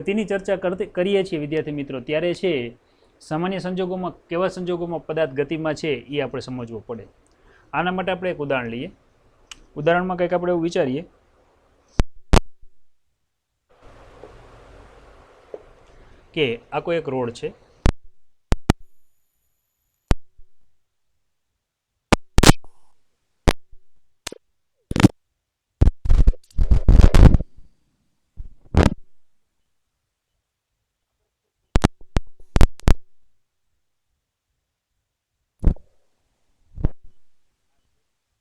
ગતિની ચર્ચા કરીએ છીએ વિદ્યાર્થી મિત્રો ત્યારે છે સામાન્ય સંજોગોમાં કેવા સંજોગોમાં પદાર્થ ગતિમાં છે એ આપણે સમજવું પડે. આના માટે આપણે એક ઉદાહરણ લઈએ. ઉદાહરણમાં કંઈક આપણે એવું વિચારીએ કે આ કોઈ એક રોડ છે.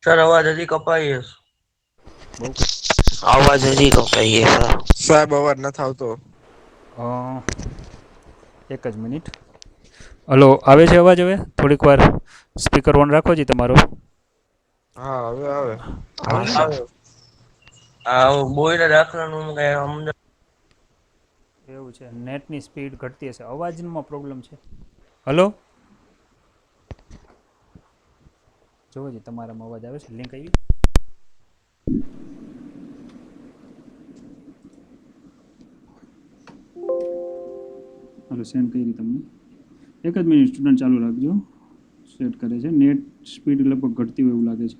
सर आवाज हजी कपाई है. आवाज हजी कपाई है सर. સાહેબ અવાજ નથી આવતો. એક જ મિનિટ. હલો, આવે છે અવાજ? હવે થોડીક વાર સ્પીકર ઓન રાખો જી તમારો. હા હવે આવે. આવે છે ને? બોઈના દાખલાનું કઈ સમજ એવું છે, નેટની સ્પીડ ઘટતી હશે, અવાજમાં પ્રોબ્લેમ છે. હલો, જોવો જી તમારામાં અવાજ આવે છે. લિંક આવી? હલો, સેન્ડ કરી તમને. એક જ મિનિટ સ્ટુડન્ટ ચાલુ રાખજો. સેટ કરે છે. નેટ સ્પીડ લગભગ ઘટતી હોય એવું લાગે છે.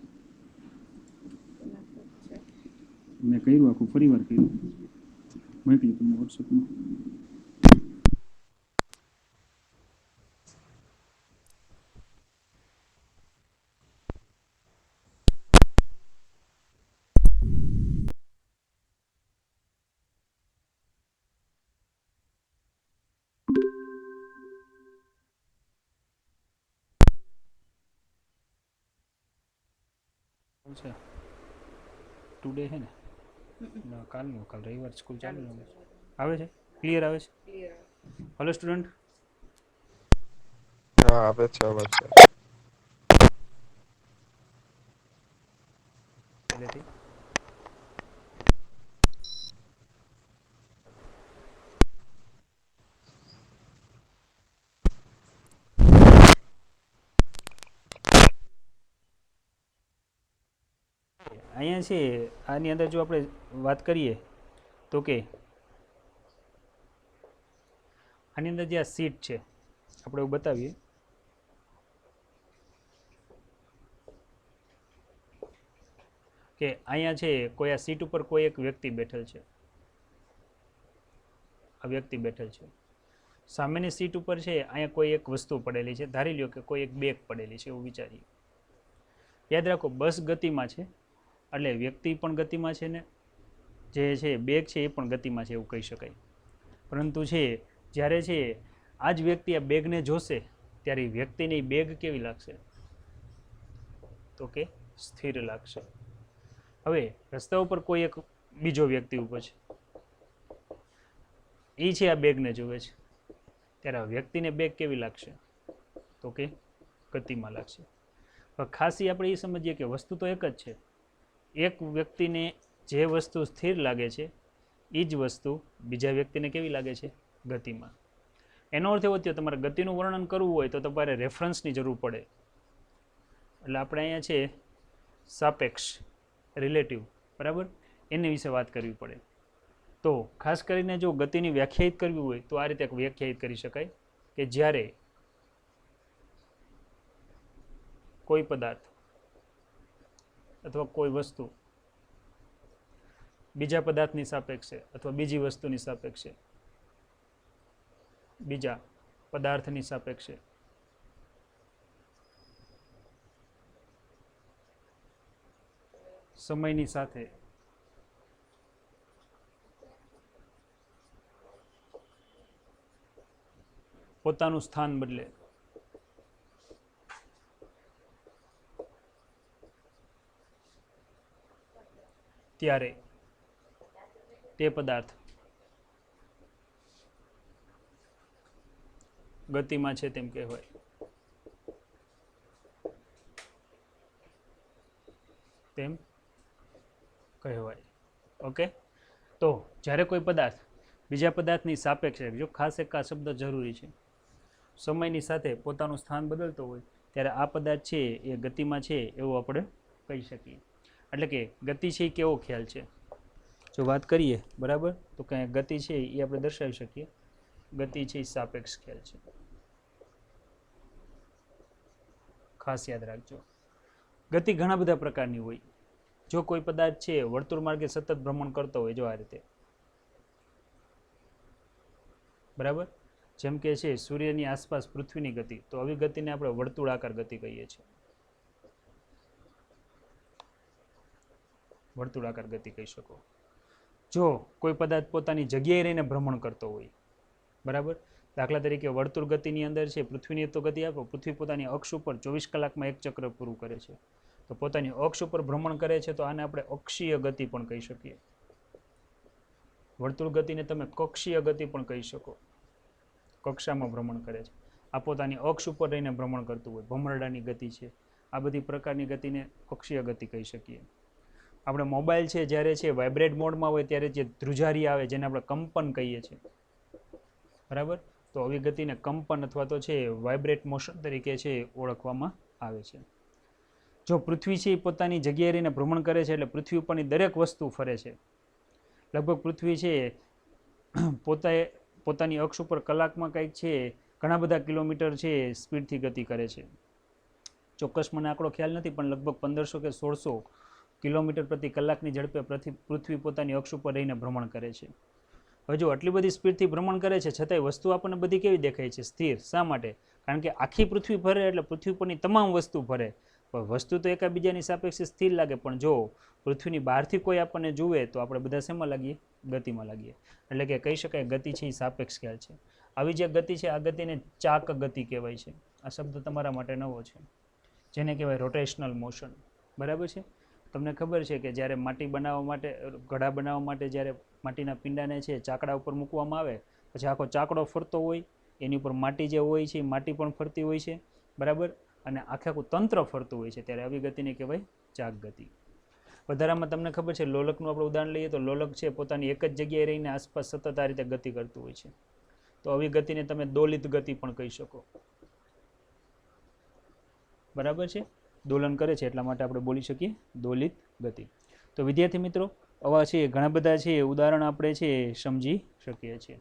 મેં કર્યું, આખું ફરી વાર કર્યું, મોકલી તમને વોટ્સઅપમાં. છે ટુડે છે ને, કાલનું, કાલ રવિવાર સ્કૂલ ચાલુ આવે છે. ક્લિયર આવે છે? હલો સ્ટુડન્ટ, હા આવે છે અવાજ. પહેલેથી અહીંયા છે. આની અંદર જો આપણે વાત કરીએ તો કે આની અંદર જે આ સીટ છે આપણે એવું બતાવીએ કે અહીંયા છે કોઈ આ સીટ ઉપર કોઈ એક વ્યક્તિ બેઠેલ છે. આ વ્યક્તિ બેઠેલ છે. સામેની સીટ ઉપર છે અહીંયા કોઈ એક વસ્તુ પડેલી છે. ધારી લ્યો કે કોઈ એક બેગ પડેલી છે એવું વિચારીએ. યાદ રાખો બસ ગતિમાં છે એટલે વ્યક્તિ પણ ગતિમાં છે ને જે છે બેગ છે એ પણ ગતિમાં છે એવું કહી શકાય. પરંતુ છે જ્યારે છે આ જ વ્યક્તિ આ બેગને જોશે ત્યારે વ્યક્તિને બેગ કેવી લાગશે? તો કે સ્થિર લાગશે. હવે રસ્તા ઉપર કોઈ એક બીજો વ્યક્તિ ઊભો છે, એ છે આ બેગને જોવે છે ત્યારે આ વ્યક્તિને બેગ કેવી લાગશે? તો કે ગતિમાં લાગશે. ખાસ આપણે એ સમજીએ કે વસ્તુ તો એક જ છે. એક વ્યક્તિને જે વસ્તુ સ્થિર લાગે છે એ જ વસ્તુ બીજા વ્યક્તિને કેવી લાગે છે? ગતિમાં. એનો અર્થ એવો થયો તમારે ગતિનું વર્ણન કરવું હોય તો તમારે રેફરન્સની જરૂર પડે. એટલે આપણે અહીંયા છે સાપેક્ષ, રિલેટિવ, બરાબર, એની વિશે વાત કરવી પડે. તો ખાસ કરીને જો ગતિની વ્યાખ્યાયિત કરવી હોય તો આ રીતે વ્યાખ્યાયિત કરી શકાય કે જ્યારે કોઈ પદાર્થ અથવા કોઈ વસ્તુ બીજા પદાર્થની સાપેક્ષે અથવા બીજી વસ્તુની સાપેક્ષે બીજા પદાર્થની સાપેક્ષે સમયની સાથે પોતાનું સ્થાન બદલે ત્યારે તે પદાર્થ ગતિમાં છે તેમ કહેવાય. તેમ કહેવાય. ઓકે, તો જ્યારે કોઈ પદાર્થ બીજા પદાર્થની સાપેક્ષે, જો ખાસ એક આ શબ્દ જરૂરી છે, સમયની સાથે પોતાનું સ્થાન બદલતો હોય ત્યારે આ પદાર્થ છે એ ગતિમાં છે એવું આપણે કહી શકીએ. એટલે કે ગતિ છે એ કેવો ખ્યાલ છે? જો વાત કરીએ બરાબર તો કે ગતિ છે એ આપણે દર્શાવી શકીએ ગતિ છે એ સાપેક્ષ ખ્યાલ છે ખાસ યાદ રાખજો ગતિ ઘણા બધા પ્રકારની હોય જો કોઈ પદાર્થ છે વર્તુળ માર્ગે સતત ભ્રમણ કરતો હોય જો આ રીતે બરાબર જેમ કે છે સૂર્યની આસપાસ પૃથ્વીની ગતિ તો આવી ગતિને આપણે વર્તુળાકાર ગતિ કહીએ છીએ વર્તુળાકાર ગતિ કહી શકો જો કોઈ પદાર્થ પોતાની જગ્યાએ રહીને ભ્રમણ કરતો હોય બરાબર દાખલા તરીકે વર્તુળ ગતિની અંદર છે પૃથ્વીની તો ગતિ આપો પૃથ્વી પોતાની અક્ષ ઉપર 24 કલાકમાં એક ચક્ર પૂરું કરે છે તો પોતાની અક્ષ ઉપર ભ્રમણ કરે છે તો આને આપણે અક્ષીય ગતિ પણ કહી શકીએ વર્તુળ ગતિને તમે કક્ષીય ગતિ પણ કહી શકો કક્ષામાં ભ્રમણ કરે છે આ પોતાની અક્ષ ઉપર રહીને ભ્રમણ કરતું હોય ભમરડાની ગતિ છે આ બધી પ્રકારની ગતિને કક્ષીય ગતિ કહી શકીએ આપણે મોબાઈલ છે જ્યારે છે વાઇબ્રેટ મોડમાં હોય ત્યારે જે ધ્રુજારી આવે જેને આપણે કંપન કહીએ છીએ બરાબર તો આવી ગતિને કંપન અથવા તો છે વાઇબ્રેટ મોશન તરીકે છે ઓળખવામાં આવે છે જો પૃથ્વી છે એ પોતાની જગ્યાએ રહીને ભ્રમણ કરે છે એટલે પૃથ્વી ઉપરની દરેક વસ્તુ ફરે છે લગભગ પૃથ્વી છે પોતાની અક્ષ ઉપર કલાકમાં કંઈક છે ઘણા બધા કિલોમીટર છે સ્પીડથી ગતિ કરે છે ચોક્કસ મને આંકડો ખ્યાલ નથી પણ લગભગ 1500 કે 1600 કિલોમીટર પ્રતિ કલાકની ઝડપે પૃથ્વી પોતાની અક્ષ ઉપર રહીને ભ્રમણ કરે છે હવે જો આટલી બધી સ્પીડથી ભ્રમણ કરે છે છતાંય વસ્તુ આપણને બધી કેવી દેખાય છે સ્થિર શા માટે કારણ કે આખી પૃથ્વી ફરે એટલે પૃથ્વી પરની તમામ વસ્તુ ફરે પણ વસ્તુ તો એકાબીજાની સાપેક્ષે સ્થિર લાગે પણ જો પૃથ્વીની બહારથી કોઈ આપણને જુએ તો આપણે બધા શેમાં લાગીએ ગતિમાં લાગીએ એટલે કે કહી શકાય ગતિ છે એ સાપેક્ષ ખ્યાલ છે આવી જે ગતિ છે આ ગતિને ચાક ગતિ કહેવાય છે આ શબ્દ તમારા માટે નવો છે જેને કહેવાય રોટેશનલ મોશન બરાબર છે તમને ખબર છે કે જ્યારે માટી બનાવવા માટે ઘડા બનાવવા માટે જ્યારે માટીના પિંડાને છે ચાકડા ઉપર મૂકવામાં આવે પછી આખો ચાકડો ફરતો હોય એની ઉપર માટી જે હોય છે એ માટી પણ ફરતી હોય છે બરાબર અને આખું તંત્ર ફરતું હોય છે ત્યારે આવી ગતિને કહેવાય ચાક ગતિ વધારામાં તમને ખબર છે લોલકનું આપણે ઉદાહરણ લઈએ તો લોલક છે પોતાની એક જ જગ્યાએ રહીને આસપાસ સતત આ રીતે ગતિ કરતું હોય છે તો આવી ગતિને તમે દોલિત ગતિ પણ કહી શકો બરાબર છે દોલન કરે છે એટલા માટે આપણે બોલી શકીએ દોલિત ગતિ તો વિદ્યાર્થી મિત્રો આવા છે ઘણા બધા છે ઉદાહરણ આપણે છે સમજી શકીએ છીએ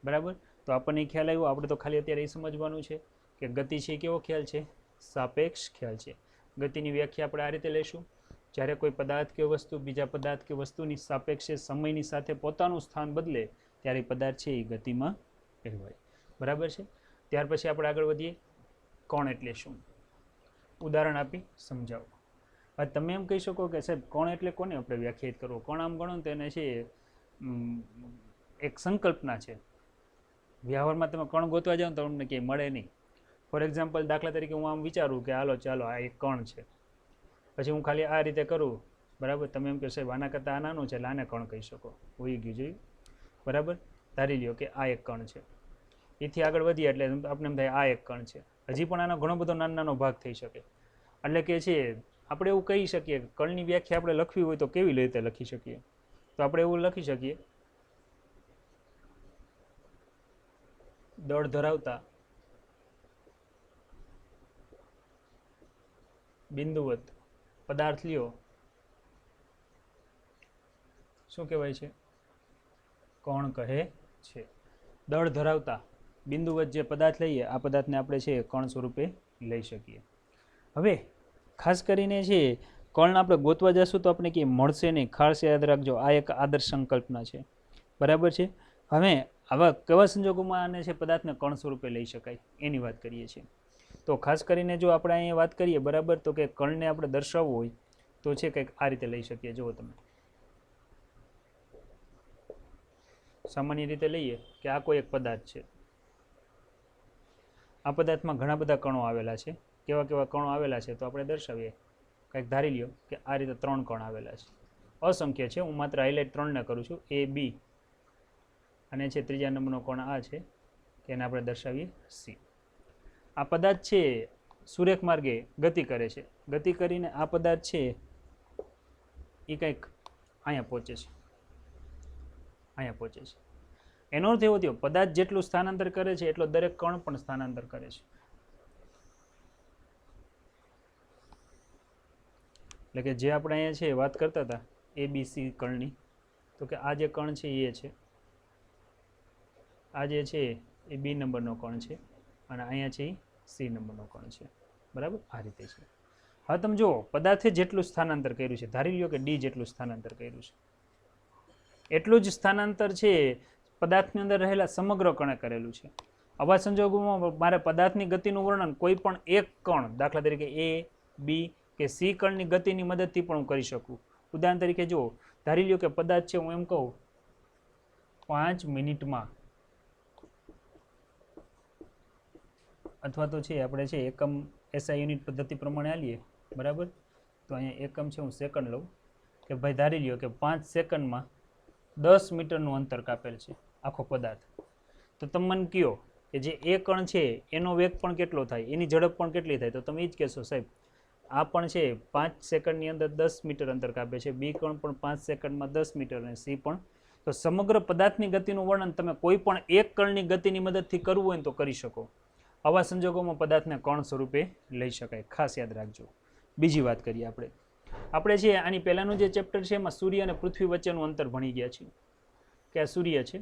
બરાબર તો આપણને ખ્યાલ આવ્યો આપણે તો ખાલી અત્યારે એ સમજવાનું છે કે ગતિ છે કેવો ખ્યાલ છે સાપેક્ષ ખ્યાલ છે ગતિની વ્યાખ્યા આપણે આ રીતે લઈશું જ્યારે કોઈ પદાર્થ કે વસ્તુ બીજા પદાર્થ કે વસ્તુની સાપેક્ષે સમયની સાથે પોતાનું સ્થાન બદલે ત્યારે પદાર્થ છે એ ગતિમાં કહેવાય બરાબર છે ત્યાર પછી આપણે આગળ વધીએ કોણ એટલે શું ઉદાહરણ આપી સમજાવો હવે તમે એમ કહી શકો કે સાહેબ કોણ એટલે કોને આપણે વ્યાખ્યાયિત કરવો કોણ આમ ગણો તેને છે એક સંકલ્પના છે વ્યવહારમાં તમે કણ ગોતવા જાઓ તો તમને ક્યાંય મળે નહીં ફોર એક્ઝામ્પલ દાખલા તરીકે હું આમ વિચારું કે હાલો ચાલો આ એક કણ છે પછી હું ખાલી આ રીતે કરું બરાબર તમે એમ કહો સાહેબ આના કરતાં આ નાનું છે એટલે આને કણ કહી શકો હોઈ ગયું જોયું બરાબર ધારી લ્યો કે આ એક કણ છે એથી આગળ વધીએ એટલે આપણે એમ થાય આ એક કણ છે હજી પણ આનો ઘણો બધો નાનો નાનો ભાગ થઈ શકે એટલે કે છે આપણે એવું કહી શકીએ કણની વ્યાખ્યા આપણે લખવી હોય તો કેવી રીતે લખી શકીએ તો આપણે એવું લખી શકીએ દળ ધરાવતા બિંદુવત પદાર્થ લ્યો શું કહેવાય છે કોણ કહે છે દળ ધરાવતા બિંદુવત જે પદાર્થ લઈએ આ પદાર્થને આપણે છે કણ સ્વરૂપે લઈ શકીએ હવે ખાસ કરીને છે કણ આપણે ગોતવા જશું તો આપણે કંઈ મળશે નહીં ખાસ યાદ રાખજો આ એક આદર્શ સંકલ્પના છે બરાબર છે હવે આવા કેવા સંજોગોમાં આને છે પદાર્થને કણ સ્વરૂપે લઈ શકાય એની વાત કરીએ છીએ તો ખાસ કરીને જો આપણે અહીંયા વાત કરીએ બરાબર તો કે કણને આપણે દર્શાવવું હોય તો છે કંઈક આ રીતે લઈ શકીએ જુઓ તમે સામાન્ય રીતે લઈએ કે આ કોઈ એક પદાર્થ છે આ પદાર્થમાં ઘણા બધા કણો આવેલા છે કેવા કેવા કણો આવેલા છે તો આપણે દર્શાવીએ કંઈક ધારી લ્યો કે આ રીતે 3 કણ આવેલા છે અસંખ્ય છે હું માત્ર હાઇલાઇટ 3 ને કરું છું એ બી અને છે ત્રીજા નંબરનો કણ આ છે કે એને આપણે દર્શાવીએ સી આ પદાર્થ છે સુરેખ માર્ગે ગતિ કરે છે ગતિ કરીને આ પદાર્થ છે એ કંઈક અહીંયા પહોંચે છે એનો અર્થ એવો થયો પદાર્થ જેટલું સ્થાનાંતર કરે છે એટલો દરેક કણ પણ સ્થાનાંતર કરે છે એટલે કે જે આપણે અહીંયા છે વાત કરતા હતા એબીસી કણની તો કે આ જે કણ છે એ છે, આ જે છે એ બી નંબરનો કણ છે અને અહીંયા છે એ સી નંબરનો કણ છે, બરાબર? આ રીતે છે. હવે તમે જુઓ પદાર્થે જેટલું સ્થાનાંતર કર્યું છે, ધારી લ્યો કે ડી જેટલું સ્થાનાંતર કર્યું છે, એટલું જ સ્થાનાંતર છે પદાર્થની અંદર રહેલા સમગ્ર કણે કરેલું છે. આવા સંજોગોમાં મારે પદાર્થની ગતિનું વર્ણન કોઈ પણ એક કણ, દાખલા તરીકે એ, બી કે સી કણની ગતિની મદદથી પણ હું કરી શકું. ઉદાહરણ તરીકે જુઓ, ધારી લ્યો કે પદાર્થ છે, હું એમ કહું 5 મિનિટમાં, અથવા તો છે આપણે છે એકમ એસઆઈ યુનિટ પદ્ધતિ પ્રમાણે આલીએ, બરાબર? તો અહીંયા એકમ છે હું સેકન્ડ લઉં કે ભાઈ ધારી લ્યો કે 5 સેકન્ડમાં 10 મીટરનું અંતર કાપેલ છે આખો પદાર્થ. તો તમે મને કહો કે જે એ કણ છે એનો વેગ પણ કેટલો થાય, એની ઝડપ પણ કેટલી થાય? તો તમે એ જ કહેશો સાહેબ આ પણ છે 5 સેકન્ડની અંદર 10 મીટર અંતર કાપે છે, બી કણ પણ 5 સેકન્ડમાં 10 મીટર અને સી પણ. તો સમગ્ર પદાર્થની ગતિનું વર્ણન તમે કોઈ પણ એક કણની ગતિની મદદથી કરવું હોય તો કરી શકો. આવા સંજોગોમાં પદાર્થને કણ સ્વરૂપે લઈ શકાય, ખાસ યાદ રાખજો. બીજી વાત કરીએ આપણે છે આની પહેલાંનું જે ચેપ્ટર છે એમાં સૂર્ય અને પૃથ્વી વચ્ચેનું અંતર ભણી ગયા છીએ કે આ સૂર્ય છે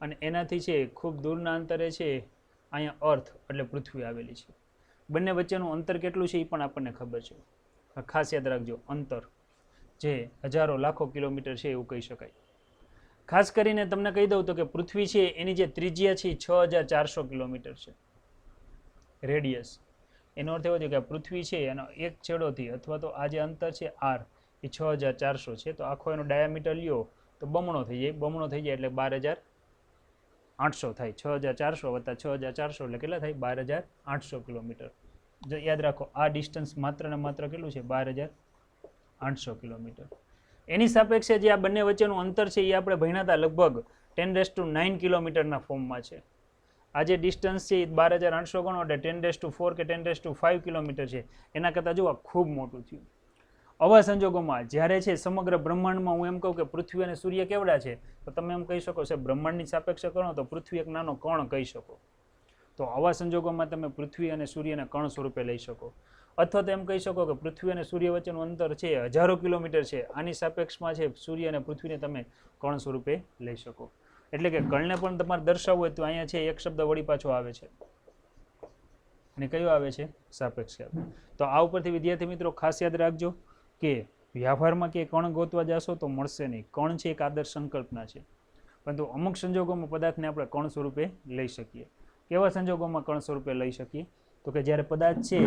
અને એનાથી છે ખૂબ દૂરના અંતરે છે અહીંયા અર્થ એટલે પૃથ્વી આવેલી છે. બંને વચ્ચેનું અંતર કેટલું છે એ પણ આપણને ખબર છે. ખાસ યાદ રાખજો, અંતર જે હજારો લાખો કિલોમીટર છે એવું કહી શકાય. ખાસ કરીને તમને કહી દઉં તો કે પૃથ્વી છે એની જે ત્રિજ્યા છે એ 6400 કિલોમીટર છે રેડિયસ. એનો અર્થ એવો છે કે પૃથ્વી છે એનો એક છેડોથી અથવા તો આ જે અંતર છે આર એ 6400 છે, તો આખો એનો ડાયામીટર લ્યો તો બમણો થઈ જાય એટલે 12800 થાય. 6400 વત્તા 6400 એટલે કેટલા થાય? 12800 કિલોમીટર. જો યાદ રાખો આ ડિસ્ટન્સ માત્ર ને માત્ર કેટલું છે? 12800 કિલોમીટર. એની સાપેક્ષે જે આ બંને વચ્ચેનું અંતર છે એ આપણે ભણ્યા હતા લગભગ 10⁹ કિલોમીટરના ફોર્મમાં છે. આ જે ડિસ્ટન્સ છે એ 12800 ગણો એટલે 10⁴ કે 10⁵ કિલોમીટર છે. એના કરતાં જો ખૂબ મોટું થયું. આવા સંજોગોમાં જ્યારે છે સમગ્ર બ્રહ્માંડમાં હું એમ કહું કે પૃથ્વી અને સૂર્ય કેવડા છે, તો તમે એમ કહી શકો છો બ્રહ્માંડની સાપેક્ષે ગણો તો પૃથ્વી એક નાનો કણ કહી શકો. તો આવા સંજોગોમાં તમે પૃથ્વી અને સૂર્યને કણ સ્વરૂપે લઈ શકો. અથવા તો એમ કહી શકો કે પૃથ્વી અને સૂર્ય વચ્ચેનું અંતર છે હજારો કિલોમીટર છે, આની સાપેક્ષમાં છે સૂર્ય અને પૃથ્વીને તમે કણ સ્વરૂપે લઈ શકો. એટલે કે કણને પણ તમારે દર્શાવવું હોય તો અહીંયા છે એક શબ્દ વળી પાછો આવે છે અને કયો આવે છે? સાપેક્ષ. તો આ ઉપરથી વિદ્યાર્થી મિત્રો ખાસ યાદ રાખજો કે વ્યવહારમાં કે કણ ગોતવા જશો તો મળશે નહીં. કણ છે એક આદર્શ સંકલ્પના છે, પરંતુ અમુક સંજોગોમાં પદાર્થને આપણે કણ સ્વરૂપે લઈ શકીએ. કેવા સંજોગોમાં કણ સ્વરૂપે લઈ શકીએ? તો કે જ્યારે પદાર્થ છે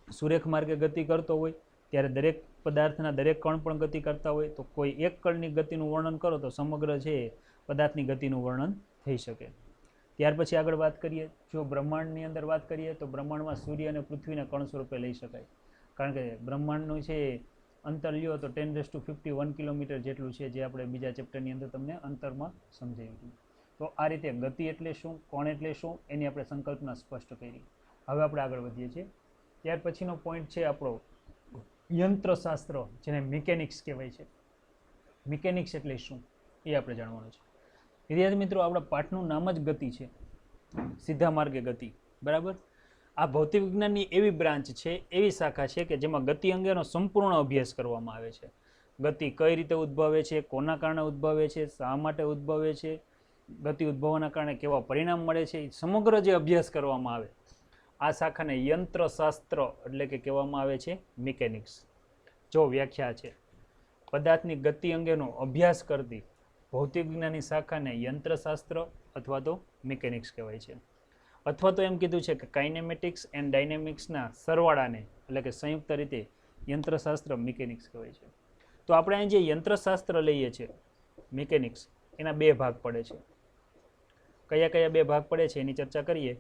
સુરેખ માર્ગે ગતિ કરતો હોય ત્યારે દરેક પદાર્થના દરેક કણ પણ ગતિ કરતા હોય, તો કોઈ એક કણની ગતિનું વર્ણન કરો તો સમગ્ર છે પદાર્થની ગતિનું વર્ણન થઈ શકે. ત્યાર પછી આગળ વાત કરીએ, જો બ્રહ્માંડની અંદર વાત કરીએ તો બ્રહ્માંડમાં સૂર્ય અને પૃથ્વીને કણ સ્વરૂપે લઈ શકાય. કારણ કે બ્રહ્માંડનું છે અંતર લ્યો તો 10⁵ કિલોમીટર જેટલું છે, જે આપણે બીજા ચેપ્ટરની અંદર તમને અંતરમાં સમજાવ્યું. તો આ રીતે ગતિ એટલે શું, કોણ એટલે શું, એની આપણે સંકલ્પના સ્પષ્ટ કરી. હવે આપણે આગળ વધીએ છીએ. ત્યાર પછીનો પોઈન્ટ છે આપણો યંત્રશાસ્ત્ર, જેને મિકેનિક્સ કહેવાય છે. મિકેનિક્સ એટલે શું એ આપણે જાણવાનું છે. વિદ્યાર્થી મિત્રો, આપણા પાઠનું નામ જ ગતિ છે, સીધા માર્ગે ગતિ, બરાબર? આ ભૌતિક વિજ્ઞાનની એવી બ્રાન્ચ છે, એવી શાખા છે કે જેમાં ગતિ અંગેનો સંપૂર્ણ અભ્યાસ કરવામાં આવે છે. ગતિ કઈ રીતે ઉદ્ભવે છે, કોના કારણે ઉદ્ભવે છે, શા માટે ઉદ્ભવે છે, ગતિ ઉદ્ભવવાના કારણે કેવા પરિણામ મળે છે, એ સમગ્ર જે અભ્યાસ કરવામાં આવે આ શાખાને યંત્રશાસ્ત્ર એટલે કે કહેવામાં આવે છે મિકેનિક્સ. જો વ્યાખ્યા છે, પદાર્થની ગતિ અંગેનો અભ્યાસ કરતી ભૌતિક વિજ્ઞાનની શાખાને યંત્રશાસ્ત્ર અથવા તો મિકેનિક્સ કહેવાય છે. અથવા તો એમ કીધું છે કે કાઇનેમેટિક્સ એન્ડ ડાયનેમિક્સના સરવાળાને એટલે કે સંયુક્ત રીતે યંત્રશાસ્ત્ર મિકેનિક્સ કહેવાય છે. તો આપણે અહીં જે યંત્રશાસ્ત્ર લઈએ છીએ મિકેનિક્સ, એના બે ભાગ પડે છે. કયા કયા બે ભાગ પડે છે એની ચર્ચા કરીએ.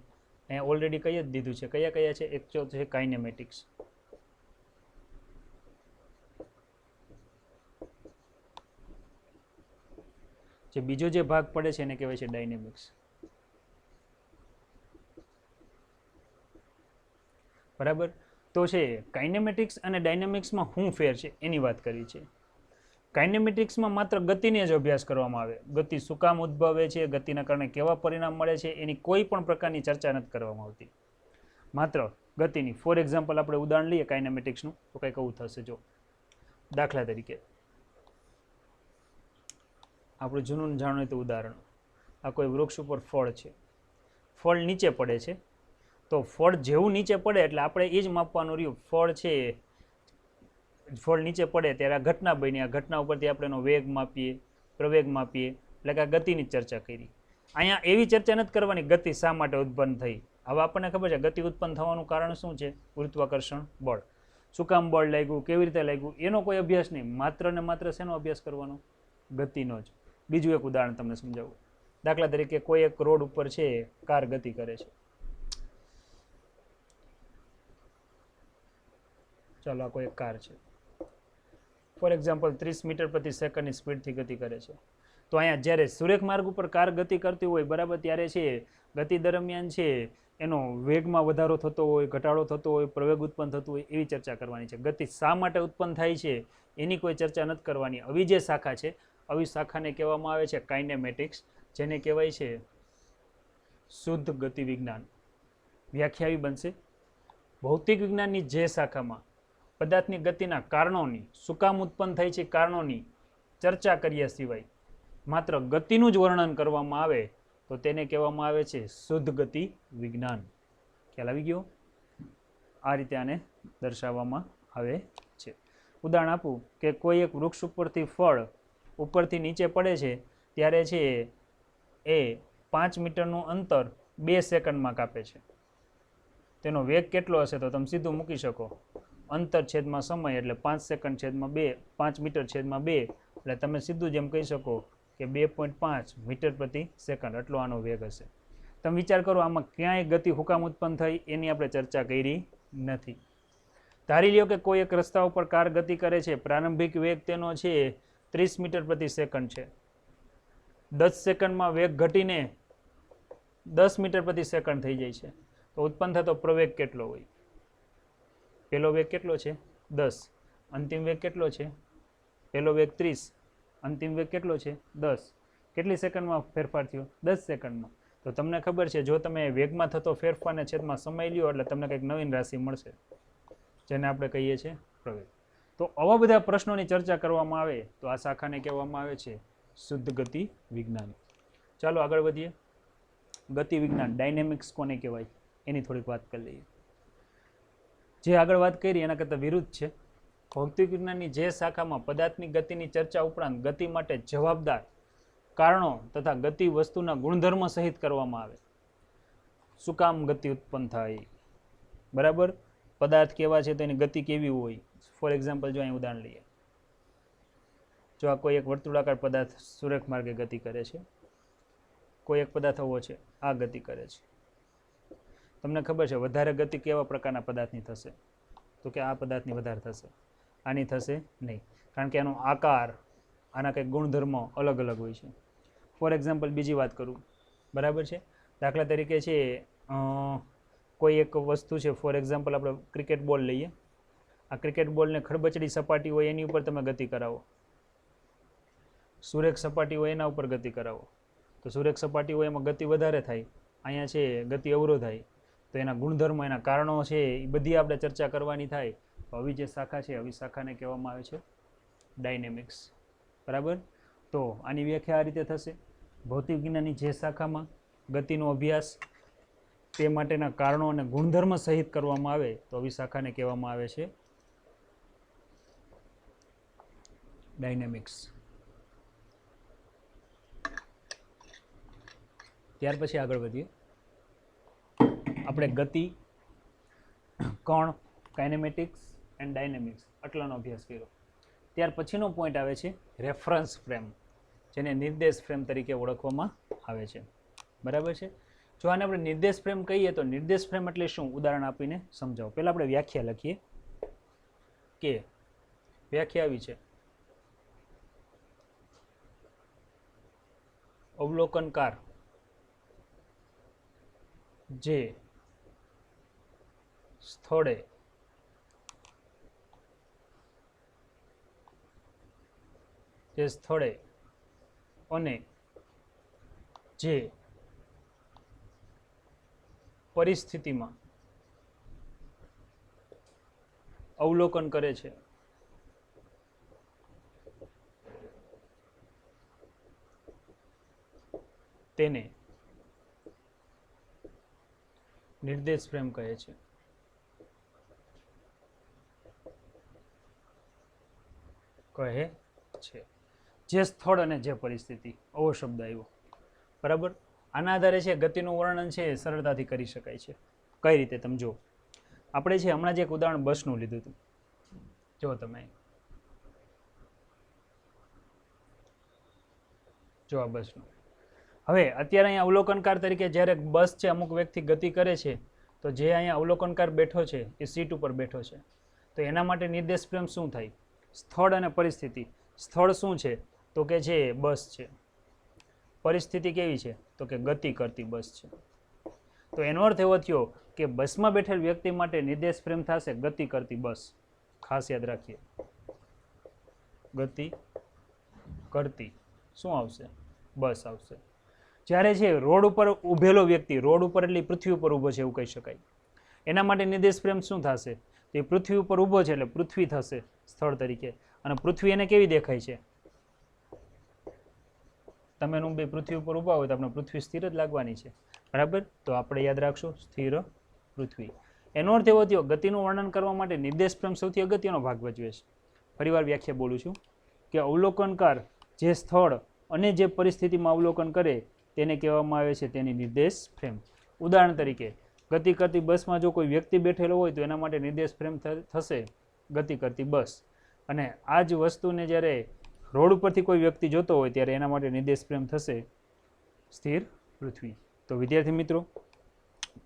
અહીંયા ઓલરેડી કહી જ દીધું છે કયા કયા છે. એક તો છે કાઇનેમેટિક્સ, જે બીજો જે ભાગ પડે છે એને કહેવાય છે ડાયનેમિક્સ, બરાબર? તો છે કાઇનેમેટિક્સ અને ડાયનેમિક્સમાં શું ફેર છે એની વાત કરી છે. કાઇનેમેટિક્સમાં માત્ર ગતિને જ અભ્યાસ કરવામાં આવે. ગતિ શું કામ ઉદ્ભવે છે, ગતિના કારણે કેવા પરિણામ મળે છે, એની કોઈ પણ પ્રકારની ચર્ચા નથી કરવામાં આવતી, માત્ર ગતિની. ફોર એક્ઝામ્પલ આપણે ઉદાહરણ લઈએ કાઇનેમેટિક્સનું તો કંઈક આવું થશે. જો દાખલા તરીકે આપણું જૂનું જાણીતું ઉદાહરણ, આ કોઈ વૃક્ષ ઉપર ફળ છે, ફળ નીચે પડે છે, તો ફળ જેવું નીચે પડે એટલે આપણે એ જ માપવાનું રહ્યું. ફળ છે, ફળ નીચે પડે ત્યારે આ ઘટના બની, આ ઘટના ઉપરથી આપણે એનો વેગ માપીએ, પ્રવેગ માપીએ, એટલે કે આ ગતિની ચર્ચા કરી. અહીંયા એવી ચર્ચા નથી કરવાની ગતિ શા માટે ઉત્પન્ન થઈ. હવે આપણને ખબર છે ગતિ ઉત્પન્ન થવાનું કારણ શું છે? ગુરુત્વાકર્ષણ બળ. શું કામ બળ લાગ્યું, કેવી રીતે લાગ્યું, એનો કોઈ અભ્યાસ નહીં. માત્ર ને માત્ર શેનો અભ્યાસ કરવાનો? ગતિનો જ. બીજું એક ઉદાહરણ તમને સમજાવું. દાખલા તરીકે કોઈ એક રોડ ઉપર છે, કાર ગતિ કરે છે. ચાલો આ કોઈ એક કાર છે, ફોર એક્ઝામ્પલ 30 મીટર પ્રતિ સેકન્ડની સ્પીડથી ગતિ કરે છે. તો અહીંયા જ્યારે સુરેખ માર્ગ ઉપર કાર ગતિ કરતી હોય બરાબર, ત્યારે છે ગતિ દરમિયાન છે એનો વેગમાં વધારો થતો હોય, ઘટાડો થતો હોય, પ્રવેગ ઉત્પન્ન થતું હોય, એવી ચર્ચા કરવાની છે. ગતિ શા માટે ઉત્પન્ન થાય છે એની કોઈ ચર્ચા નથી કરવાની. આવી જે શાખા છે, આવી શાખાને કહેવામાં આવે છે કાઇનેમેટિક્સ, જેને કહેવાય છે શુદ્ધ ગતિ વિજ્ઞાન. વ્યાખ્યા આવી બનશે, ભૌતિક વિજ્ઞાનની જે શાખામાં પદાર્થની ગતિના કારણોની, શું કામ ઉત્પન્ન થાય છે કારણોની ચર્ચા કર્યા સિવાય માત્ર ગતિનું જ વર્ણન કરવામાં આવે તો તેને કહેવામાં આવે છે શુદ્ધ ગતિ વિજ્ઞાન. ખ્યાલ આવી ગયો? આ રીતે આને દર્શાવવામાં આવે છે. ઉદાહરણ આપું કે કોઈ એક વૃક્ષ ઉપરથી ફળ ઉપરથી નીચે પડે છે ત્યારે છે એ 5 મીટરનું અંતર 2 સેકન્ડમાં કાપે છે. તેનો વેગ કેટલો હશે તો તમે સીધું મૂકી શકો, અંતર છેદમાં સમય એટલે 5 સેકન્ડ છેદમાં 2, 5 મીટર છેદમાં 2, એટલે તમે સીધું જેમ કહી શકો કે 2.5 મીટર પ્રતિ સેકન્ડ આટલો આનો વેગ હશે. તમે વિચાર કરો આમાં ક્યાંય ગતિ હુકામ ઉત્પન્ન થઈ એની આપણે ચર્ચા કરી નથી. ધારી લ્યો કે કોઈ એક રસ્તા ઉપર કાર ગતિ કરે છે, પ્રારંભિક વેગ તેનો છે 30 મીટર પ્રતિ સેકન્ડ છે. 10 સેકન્ડમાં વેગ ઘટીને 10 મીટર પ્રતિ સેકન્ડ થઈ જાય છે, તો ઉત્પન્ન થતો પ્રવેગ કેટલો હોય? પહેલો વેગ કેટલો છે? 10. અંતિમ વેગ કેટલો છે? પહેલો વેગ 30, અંતિમ વેગ કેટલો છે? 10. કેટલી સેકન્ડમાં ફેરફાર થયો? 10 સેકન્ડમાં. તો તમને ખબર છે જો તમે વેગમાં થતો ફેરફારને છેદમાં સમય લ્યો એટલે તમને કંઈક નવીન રાશિ મળશે, જેને આપણે કહીએ છીએ પ્રવેગ. તો આવા બધા પ્રશ્નોની ચર્ચા કરવામાં આવે તો આ શાખાને કહેવામાં આવે છે શુદ્ધ ગતિ વિજ્ઞાન. ચાલો આગળ વધીએ. ગતિ વિજ્ઞાન, ડાયનેમિક્સ કોને કહેવાય એની થોડીક વાત કરી લઈએ. જે આગળ વાત કરી એના કરતાં વિરુદ્ધ છે. ભૌતિક વિજ્ઞાનની જે શાખામાં પદાર્થની ગતિની ચર્ચા ઉપરાંત ગતિ માટે જવાબદાર કારણો તથા ગતિ વસ્તુના ગુણધર્મ સહિત કરવામાં આવે. શું કામ ગતિ ઉત્પન્ન થાય, બરાબર, પદાર્થ કેવા છે તો એની ગતિ કેવી હોય. ફોર એક્ઝામ્પલ જો અહીં ઉદાહરણ લઈએ, જો આ કોઈ એક વર્તુળાકાર પદાર્થ સુરેખ માર્ગે ગતિ કરે છે, કોઈ એક પદાર્થ આવો છે આ ગતિ કરે છે. તમને ખબર છે વધારે ગતિ કેવા પ્રકારના પદાર્થની થશે? તો કે આ પદાર્થની વધારે થશે, આની થશે નહીં, કારણ કે એનો આકાર, આના કંઈક ગુણધર્મો અલગ અલગ હોય છે. ફોર એક્ઝામ્પલ બીજી વાત કરું, બરાબર છે, દાખલા તરીકે છે કોઈ એક વસ્તુ છે, ફોર એક્ઝામ્પલ આપણે ક્રિકેટ બોલ લઈએ. આ ક્રિકેટ બોલને ખડબચડી સપાટી હોય એની ઉપર તમે ગતિ કરાવો, સુરેખ સપાટી હોય એના ઉપર ગતિ કરાવો, તો સુરેખ સપાટી હોય એમાં ગતિ વધારે થાય, અહીંયા છે ગતિ અવરોધાય. તો એના ગુણધર્મો, એના કારણો છે એ બધી આપણે ચર્ચા કરવાની થાય. તો આવી જે શાખા છે આવી શાખાને કહેવામાં આવે છે ડાયનેમિક્સ, બરાબર. તો આની વ્યાખ્યા આ રીતે થશે. ભૌતિક વિજ્ઞાનની જે શાખામાં ગતિનો અભ્યાસ તે માટેના કારણો અને ગુણધર્મ સહિત કરવામાં આવે તો આવી શાખાને કહેવામાં આવે છે ડાયનેમિક્સ. ત્યાર પછી આગળ વધીએ. આપણે ગતિ, કણ, કાઇનેમેટિક્સ એન્ડ ડાયનેમિક્સ આટલાનો અભ્યાસ કર્યો. ત્યાર પછીનો પોઈન્ટ આવે છે રેફરન્સ ફ્રેમ, જેને નિર્દેશ ફ્રેમ તરીકે ઓળખવામાં આવે છે, બરાબર છે. જો આને આપણે નિર્દેશ ફ્રેમ કહીએ તો નિર્દેશ ફ્રેમ એટલે શું, ઉદાહરણ આપીને સમજાવો. પહેલાં આપણે વ્યાખ્યા લખીએ કે વ્યાખ્યા આવી છે અવલોકનકાર જે સ્થળે અને જે પરિસ્થિતિમાં અવલોકન કરે છે તેને નિર્દેશ ફ્રેમ કહે છે. કહે છે. જે સ્થળ અને જે પરિસ્થિતિ, આવો શબ્દ આવ્યો. બરાબર. આના આધારે છે ગતિનું વર્ણન છે એ સરળતાથી કરી શકાય છે. કઈ રીતે તમે જો, આપણે છે હમણાં જ એક ઉદાહરણ બસનું લીધું હતું. જો તમે જો આ બસનું. હવે અત્યારે અહીંયા અવલોકનકાર તરીકે જ્યારે બસ છે અમુક વ્યક્તિ ગતિ કરે છે તો જે અહીંયા અવલોકનકાર બેઠો છે એ સીટ ઉપર બેઠો છે, તો એના માટે નિર્દેશ ફ્રેમ શું થાય? સ્થળ અને પરિસ્થિતિ. સ્થળ શું છે? તો કે છે બસ છે. પરિસ્થિતિ કેવી છે? તો કે ગતિ કરતી બસ છે. તો એનો અર્થ એવો થયો કે બસમાં બેઠેલ વ્યક્તિ માટે નિર્દેશ ફ્રેમ થશે ગતિ કરતી બસ. ખાસ યાદ રાખીએ, ગતિ કરતી શું આવશે? બસ આવશે. જ્યારે છે રોડ ઉપર ઊભેલો વ્યક્તિ, રોડ ઉપર એટલે પૃથ્વી ઉપર ઊભો છે એવું કહી શકાય, એના માટે નિર્દેશ ફ્રેમ શું થશે? તે પૃથ્વી ઉપર ઊભો છે એટલે પૃથ્વી થશે સ્થળ તરીકે. અને પૃથ્વી એને કેવી દેખાય છે? તમે બે પૃથ્વી ઉપર ઊભા હોય તો આપણે પૃથ્વી સ્થિર જ લાગવાની છે. બરાબર. તો આપણે યાદ રાખશું સ્થિર પૃથ્વી. એનો અર્થ એવો થયો ગતિનું વર્ણન કરવા માટે નિર્દેશ ફ્રેમ સૌથી અગત્યનો ભાગ ભજવે છે. ફરીવાર વ્યાખ્યા બોલું છું કે અવલોકનકાર જે સ્થળ અને જે પરિસ્થિતિમાં અવલોકન કરે તેને કહેવામાં આવે છે તેની નિર્દેશ ફ્રેમ. ઉદાહરણ તરીકે ગતિ કરતી બસમાં જો કોઈ વ્યક્તિ બેઠેલો હોય તો એના માટે નિર્દેશ ફ્રેમ થશે ગતિ કરતી બસ. અને આ જ વસ્તુને જ્યારે રોડ ઉપરથી કોઈ વ્યક્તિ જોતો હોય ત્યારે એના માટે નિર્દેશ ફ્રેમ થશે સ્થિર પૃથ્વી. તો વિદ્યાર્થી મિત્રો,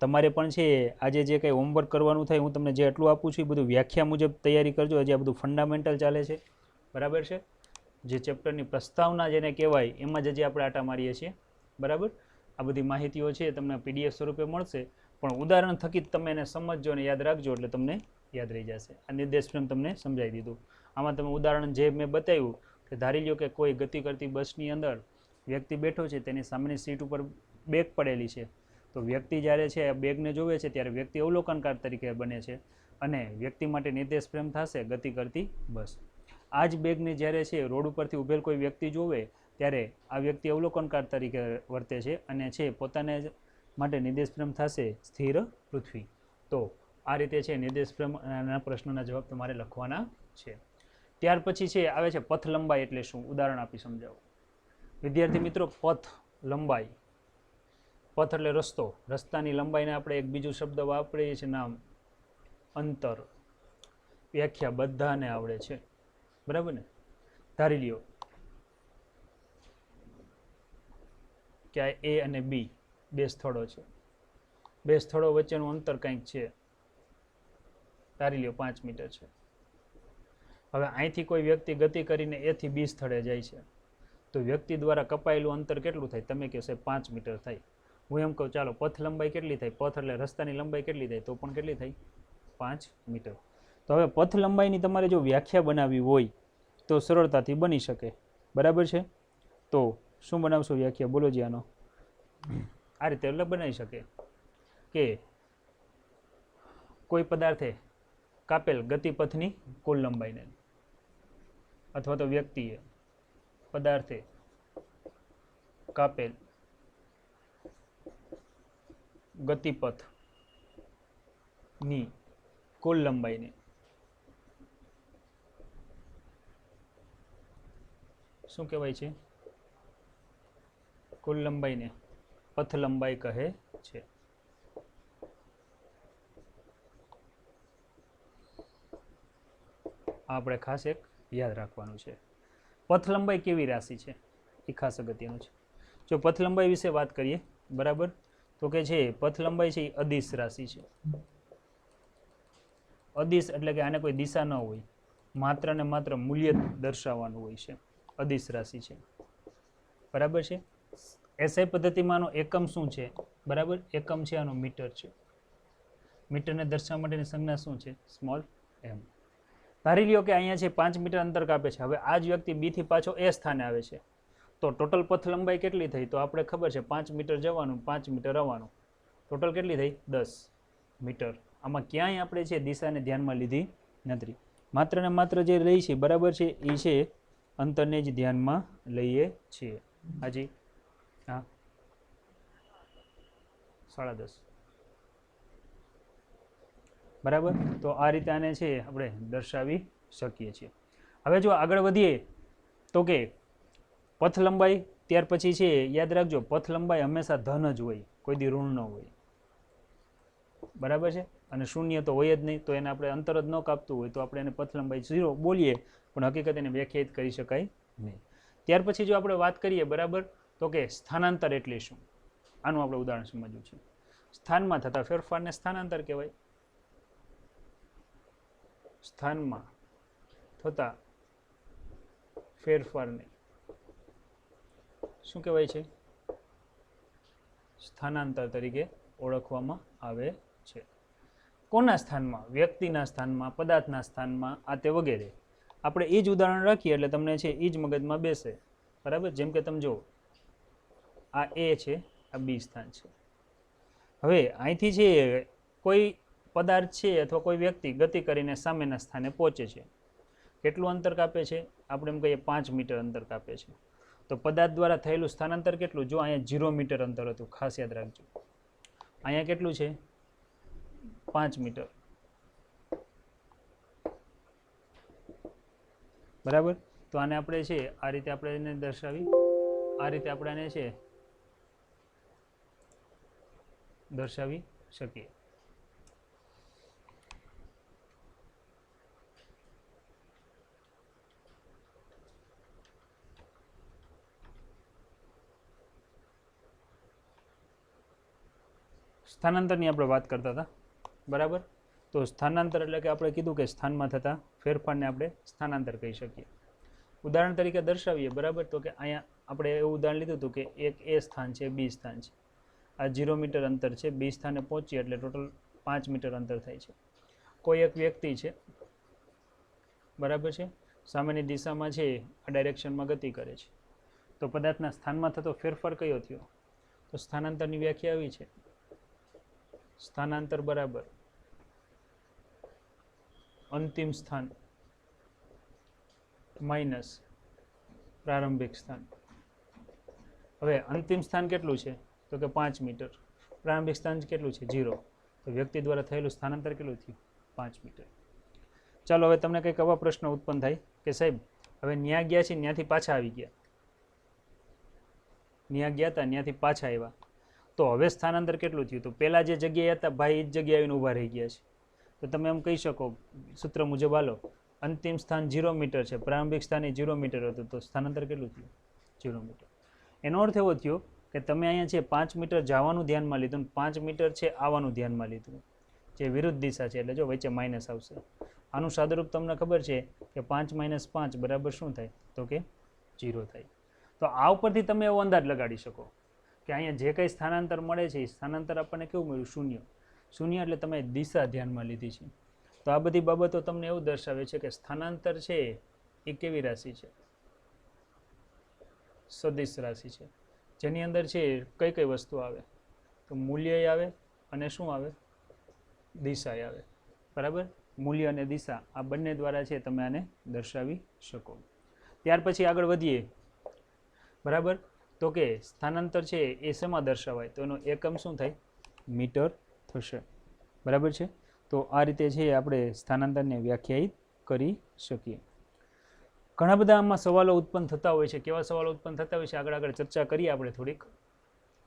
તમારે પણ છે આજે જે કંઈ હોમવર્ક કરવાનું થાય હું તમને જે આટલું આપું છું એ બધું વ્યાખ્યા મુજબ તૈયારી કરજો. હજી આ બધું ફંડામેન્ટલ ચાલે છે. બરાબર છે. જે ચેપ્ટરની પ્રસ્તાવના જેને કહેવાય એમાં જ હજી આપણે આટા મારીએ છીએ. બરાબર. આ બધી માહિતીઓ છે તમને PDF સ્વરૂપે મળશે, પણ ઉદાહરણ થકી તમે એને સમજજો અને યાદ રાખજો એટલે તમને યાદ રહી જશે. આ નિર્દેશ ફ્રેમ તમને સમજાવી દીધું. આમાં તમે ઉદાહરણ જે મેં બતાવ્યું કે ધારી લ્યો કે કોઈ ગતિ કરતી બસની અંદર વ્યક્તિ બેઠો છે, તેની સામેની સીટ ઉપર બેગ પડેલી છે. તો વ્યક્તિ જ્યારે છે બેગને જોવે છે ત્યારે વ્યક્તિ અવલોકનકાર તરીકે બને છે અને વ્યક્તિ માટે નિર્દેશ ફ્રેમ થશે ગતિ કરતી બસ. આ જ બેગને જ્યારે છે રોડ ઉપરથી ઊભેલ કોઈ વ્યક્તિ જોવે ત્યારે આ વ્યક્તિ અવલોકનકાર તરીકે વર્તે છે અને છે પોતાને માટે નિર્દેશ ફ્રેમ થશે સ્થિર પૃથ્વી. તો આ રીતે છે નિર્દેશ ફ્રેમના પ્રશ્નોના જવાબ તમારે લખવાના છે. ત્યાર પછી છે આવે છે પથ લંબાઈ એટલે શું? ઉદાહરણ આપી સમજાવો. વિદ્યાર્થી મિત્રો, પથ લંબાઈ, પથ એટલે રસ્તો, રસ્તાની લંબાઈને આપણે એક બીજું શબ્દ વાપરીએ છીએ નામ અંતર. વ્યાખ્યા બધાને આવડે છે. બરાબર ને? ધારી લ્યો કે આ A અને B બે સ્થળો છે. બે સ્થળો વચ્ચેનું અંતર કંઈક છે, ધારી લ્યો 5 મીટર છે. હવે અહીંથી કોઈ વ્યક્તિ ગતિ કરીને A થી B સ્થળે જાય છે તો વ્યક્તિ દ્વારા કપાયેલું અંતર કેટલું થાય? તમે કહો સાહેબ 5 મીટર થાય. હું એમ કહું ચાલો પથ લંબાઈ કેટલી થાય? પથ એટલે રસ્તાની લંબાઈ કેટલી થાય? તો પણ કેટલી થાય? 5 મીટર. તો હવે પથ લંબાઈની તમારે જો વ્યાખ્યા બનાવવી હોય તો સરળતાથી બની શકે. બરાબર છે? તો શું બનાવશો વ્યાખ્યા? બોલો જી. આનો આ રીતે એટલે બનાવી શકે કે કોઈ પદાર્થે કાપેલ ગતિપથની કુલ લંબાઈને, અથવા તો વ્યક્તિએ પદાર્થે કાપેલ ગતિપથની કુલ લંબાઈને શું કહેવાય છે? કુલ લંબાઈને પથ લંબાઈ કહે છે. આપણે ખાસ એક યાદ રાખવાનું છે. પથ લંબાઈ કેવી રાશિ છે એ ખાસ અગત્યનું છે. જો પથ લંબાઈ વિશે વાત કરીએ, બરાબર, તો કે છે પથ લંબાઈ છે એ અદિશ રાશિ છે. અદિશ એટલે કે આને કોઈ દિશા ન હોય, માત્ર ને માત્ર મૂલ્ય દર્શાવવાનું હોય છે. અદિશ રાશિ છે. બરાબર છે? SI પદ્ધતિમાંનો એકમ શું છે? બરાબર, એકમ છે આનો મીટર છે. મીટરને દર્શાવવા માટેની સંજ્ઞા શું છે? Small m. ધારી લ્યો કે અહીંયા છે 5 મીટર અંતર કાપે છે. હવે આ જ વ્યક્તિ B થી પાછો A સ્થાને આવે છે તો ટોટલ પથ લંબાઈ કેટલી થઈ? તો આપણે ખબર છે 5 મીટર જવાનું, 5 મીટર આવવાનું, ટોટલ કેટલી થઈ? 10 મીટર. આમાં ક્યાંય આપણે છે દિશાને ધ્યાનમાં લીધી નથી. માત્ર ને માત્ર જે લઈ છે, બરાબર છે, એ છે અંતરને જ ધ્યાનમાં લઈએ છીએ. હાજી, હા, 10:30. બરાબર. તો આ રીતે આને છે આપણે દર્શાવી શકીએ છીએ. હવે જો આગળ વધીએ તો કે પથ લંબાઈ, ત્યાર પછી છે યાદ રાખજો પથ લંબાઈ હંમેશા ધન જ હોય, કોઈ દી ઋણ ન હોય. બરાબર છે. અને શૂન્ય તો હોય જ નહીં, તો એને આપણે અંતર જ ન કાપતું હોય તો આપણે એને પથ લંબાઈ 0 બોલીએ, પણ હકીકત એને વ્યાખ્યાયિત કરી શકાય નહીં. ત્યાર પછી જો આપણે વાત કરીએ, બરાબર, તો કે સ્થાનાંતર એટલે શું, આનું આપણે ઉદાહરણ સમજવું છે. સ્થાનમાં થતા ફેરફારને સ્થાનાંતર કહેવાય. સ્થાનમાં થતા ફેરફારને શું કહેવાય છે? સ્થાનાંતર તરીકે ઓળખવામાં આવે છે. કોના સ્થાનમાં? વ્યક્તિના સ્થાનમાં, પદાર્થના સ્થાનમાં, આ તે વગેરે. આપણે એ જ ઉદાહરણ રાખીએ એટલે તમને છે એ જ મગજમાં બેસે. બરાબર. જેમ કે તમે જો આ એ છે, આ બી સ્થાન છે. હવે અહીંથી છે કોઈ પદાર્થ છે અથવા કોઈ વ્યક્તિ ગતિ કરીને સામેના સ્થાને પહોંચે છે. કેટલું અંતર કાપે છે? આપણે એમ કહીએ 5 મીટર અંતર કાપે છે. તો પદાર્થ દ્વારા થયેલું સ્થાનાંતર કેટલું? જો અહીંયા 0 મીટર અંતર હતું, ખાસ યાદ રાખજો. અહીંયા કેટલું છે? 5 મીટર. બરાબર. તો આને આપણે છે આ રીતે આપણે એને દર્શાવી, આ રીતે આપણે આને છે દર્શાવી શકીએ. સ્થાનાંતરની આપણે વાત કરતા હતા. બરાબર. તો સ્થાનાંતર એટલે કે આપણે કીધું કે સ્થાનમાં થતા ફેરફારને આપણે સ્થાનાંતર કહી શકીએ. ઉદાહરણ તરીકે દર્શાવીએ. બરાબર. તો કે અહીંયા આપણે એવું ઉદાહરણ લીધું હતું કે એક એ સ્થાન છે, બી સ્થાન છે. આ 0 મીટર અંતર છે. બી સ્થાને પહોંચીએ એટલે ટોટલ 5 મીટર અંતર થાય છે. કોઈ એક વ્યક્તિ છે, બરાબર છે, સામેની દિશામાં છે આ ડાયરેક્શનમાં ગતિ કરે છે. તો પદાર્થના સ્થાનમાં થતો ફેરફાર કયો થયો? તો સ્થાનાંતરની વ્યાખ્યા આવી છે. સ્થાનાંતર બરાબર અંતિમ સ્થાન માઇનસ પ્રારંભિક સ્થાન. હવે અંતિમ સ્થાન કેટલું છે? તો કે 5 મીટર. પ્રારંભિક સ્થાન કેટલું છે? 0. તો વ્યક્તિ દ્વારા થયેલું સ્થાનાંતર કેટલું થયું? 5 મીટર. ચાલો હવે તમને કંઈક આવા પ્રશ્ન ઉત્પન્ન થાય કે સાહેબ હવે ન્યા ગયા છે, ત્યાંથી પાછા આવી ગયા, ન્યા ગયા હતા ત્યાંથી પાછા આવ્યા, તો હવે સ્થાનાંતર કેટલું થયું? તો પહેલાં જે જગ્યાએ હતા ભાઈ એ જ જગ્યાએ આવીને ઊભા રહી ગયા છે. તો તમે એમ કહી શકો સૂત્ર મુજબ હાલો, અંતિમ સ્થાન 0 મીટર છે, પ્રારંભિક સ્થાન 0 મીટર હતું, તો સ્થાનાંતર કેટલું થયું? 0 મીટર. એનો અર્થ એવો થયો કે તમે અહીંયા છે 5 મીટર જવાનું ધ્યાનમાં લીધું, 5 મીટર છે આવવાનું ધ્યાનમાં લીધું, જે વિરુદ્ધ દિશા છે એટલે જો વચ્ચે માઇનસ આવશે. આનું સાદુરૂપ તમને ખબર છે કે 5 - 5 બરાબર શું થાય? તો કે 0 થાય. તો આ ઉપરથી તમે એવો અંદાજ લગાડી શકો કે અહીંયા જે કંઈ સ્થાનાંતર મળે છે એ સ્થાનાંતર આપણને કેવું મળ્યું? શૂન્ય. શૂન્ય એટલે તમે દિશા ધ્યાનમાં લીધી છે. તો આ બધી બાબતો તમને એવું દર્શાવે છે કે સ્થાનાંતર છે એ કેવી રાશિ છે? સદિશ રાશિ છે, જેની અંદર છે કઈ કઈ વસ્તુ આવે? તો મૂલ્ય આવે અને શું આવે? દિશા આવે. બરાબર. મૂલ્ય અને દિશા આ બંને દ્વારા છે તમે આને દર્શાવી શકો. ત્યાર પછી આગળ વધીએ. બરાબર. તો કે સ્થાનાંતર છે એ શેમાં દર્શાવાય? તો એનો એકમ શું થાય? મીટર થશે. બરાબર છે. તો આ રીતે છે આપણે સ્થાનાંતરને વ્યાખ્યાયિત કરી શકીએ. ઘણા બધા આમાં સવાલો ઉત્પન્ન થતા હોય છે. કેવા સવાલો ઉત્પન્ન થતા હોય છે આગળ ચર્ચા કરીએ આપણે થોડીક,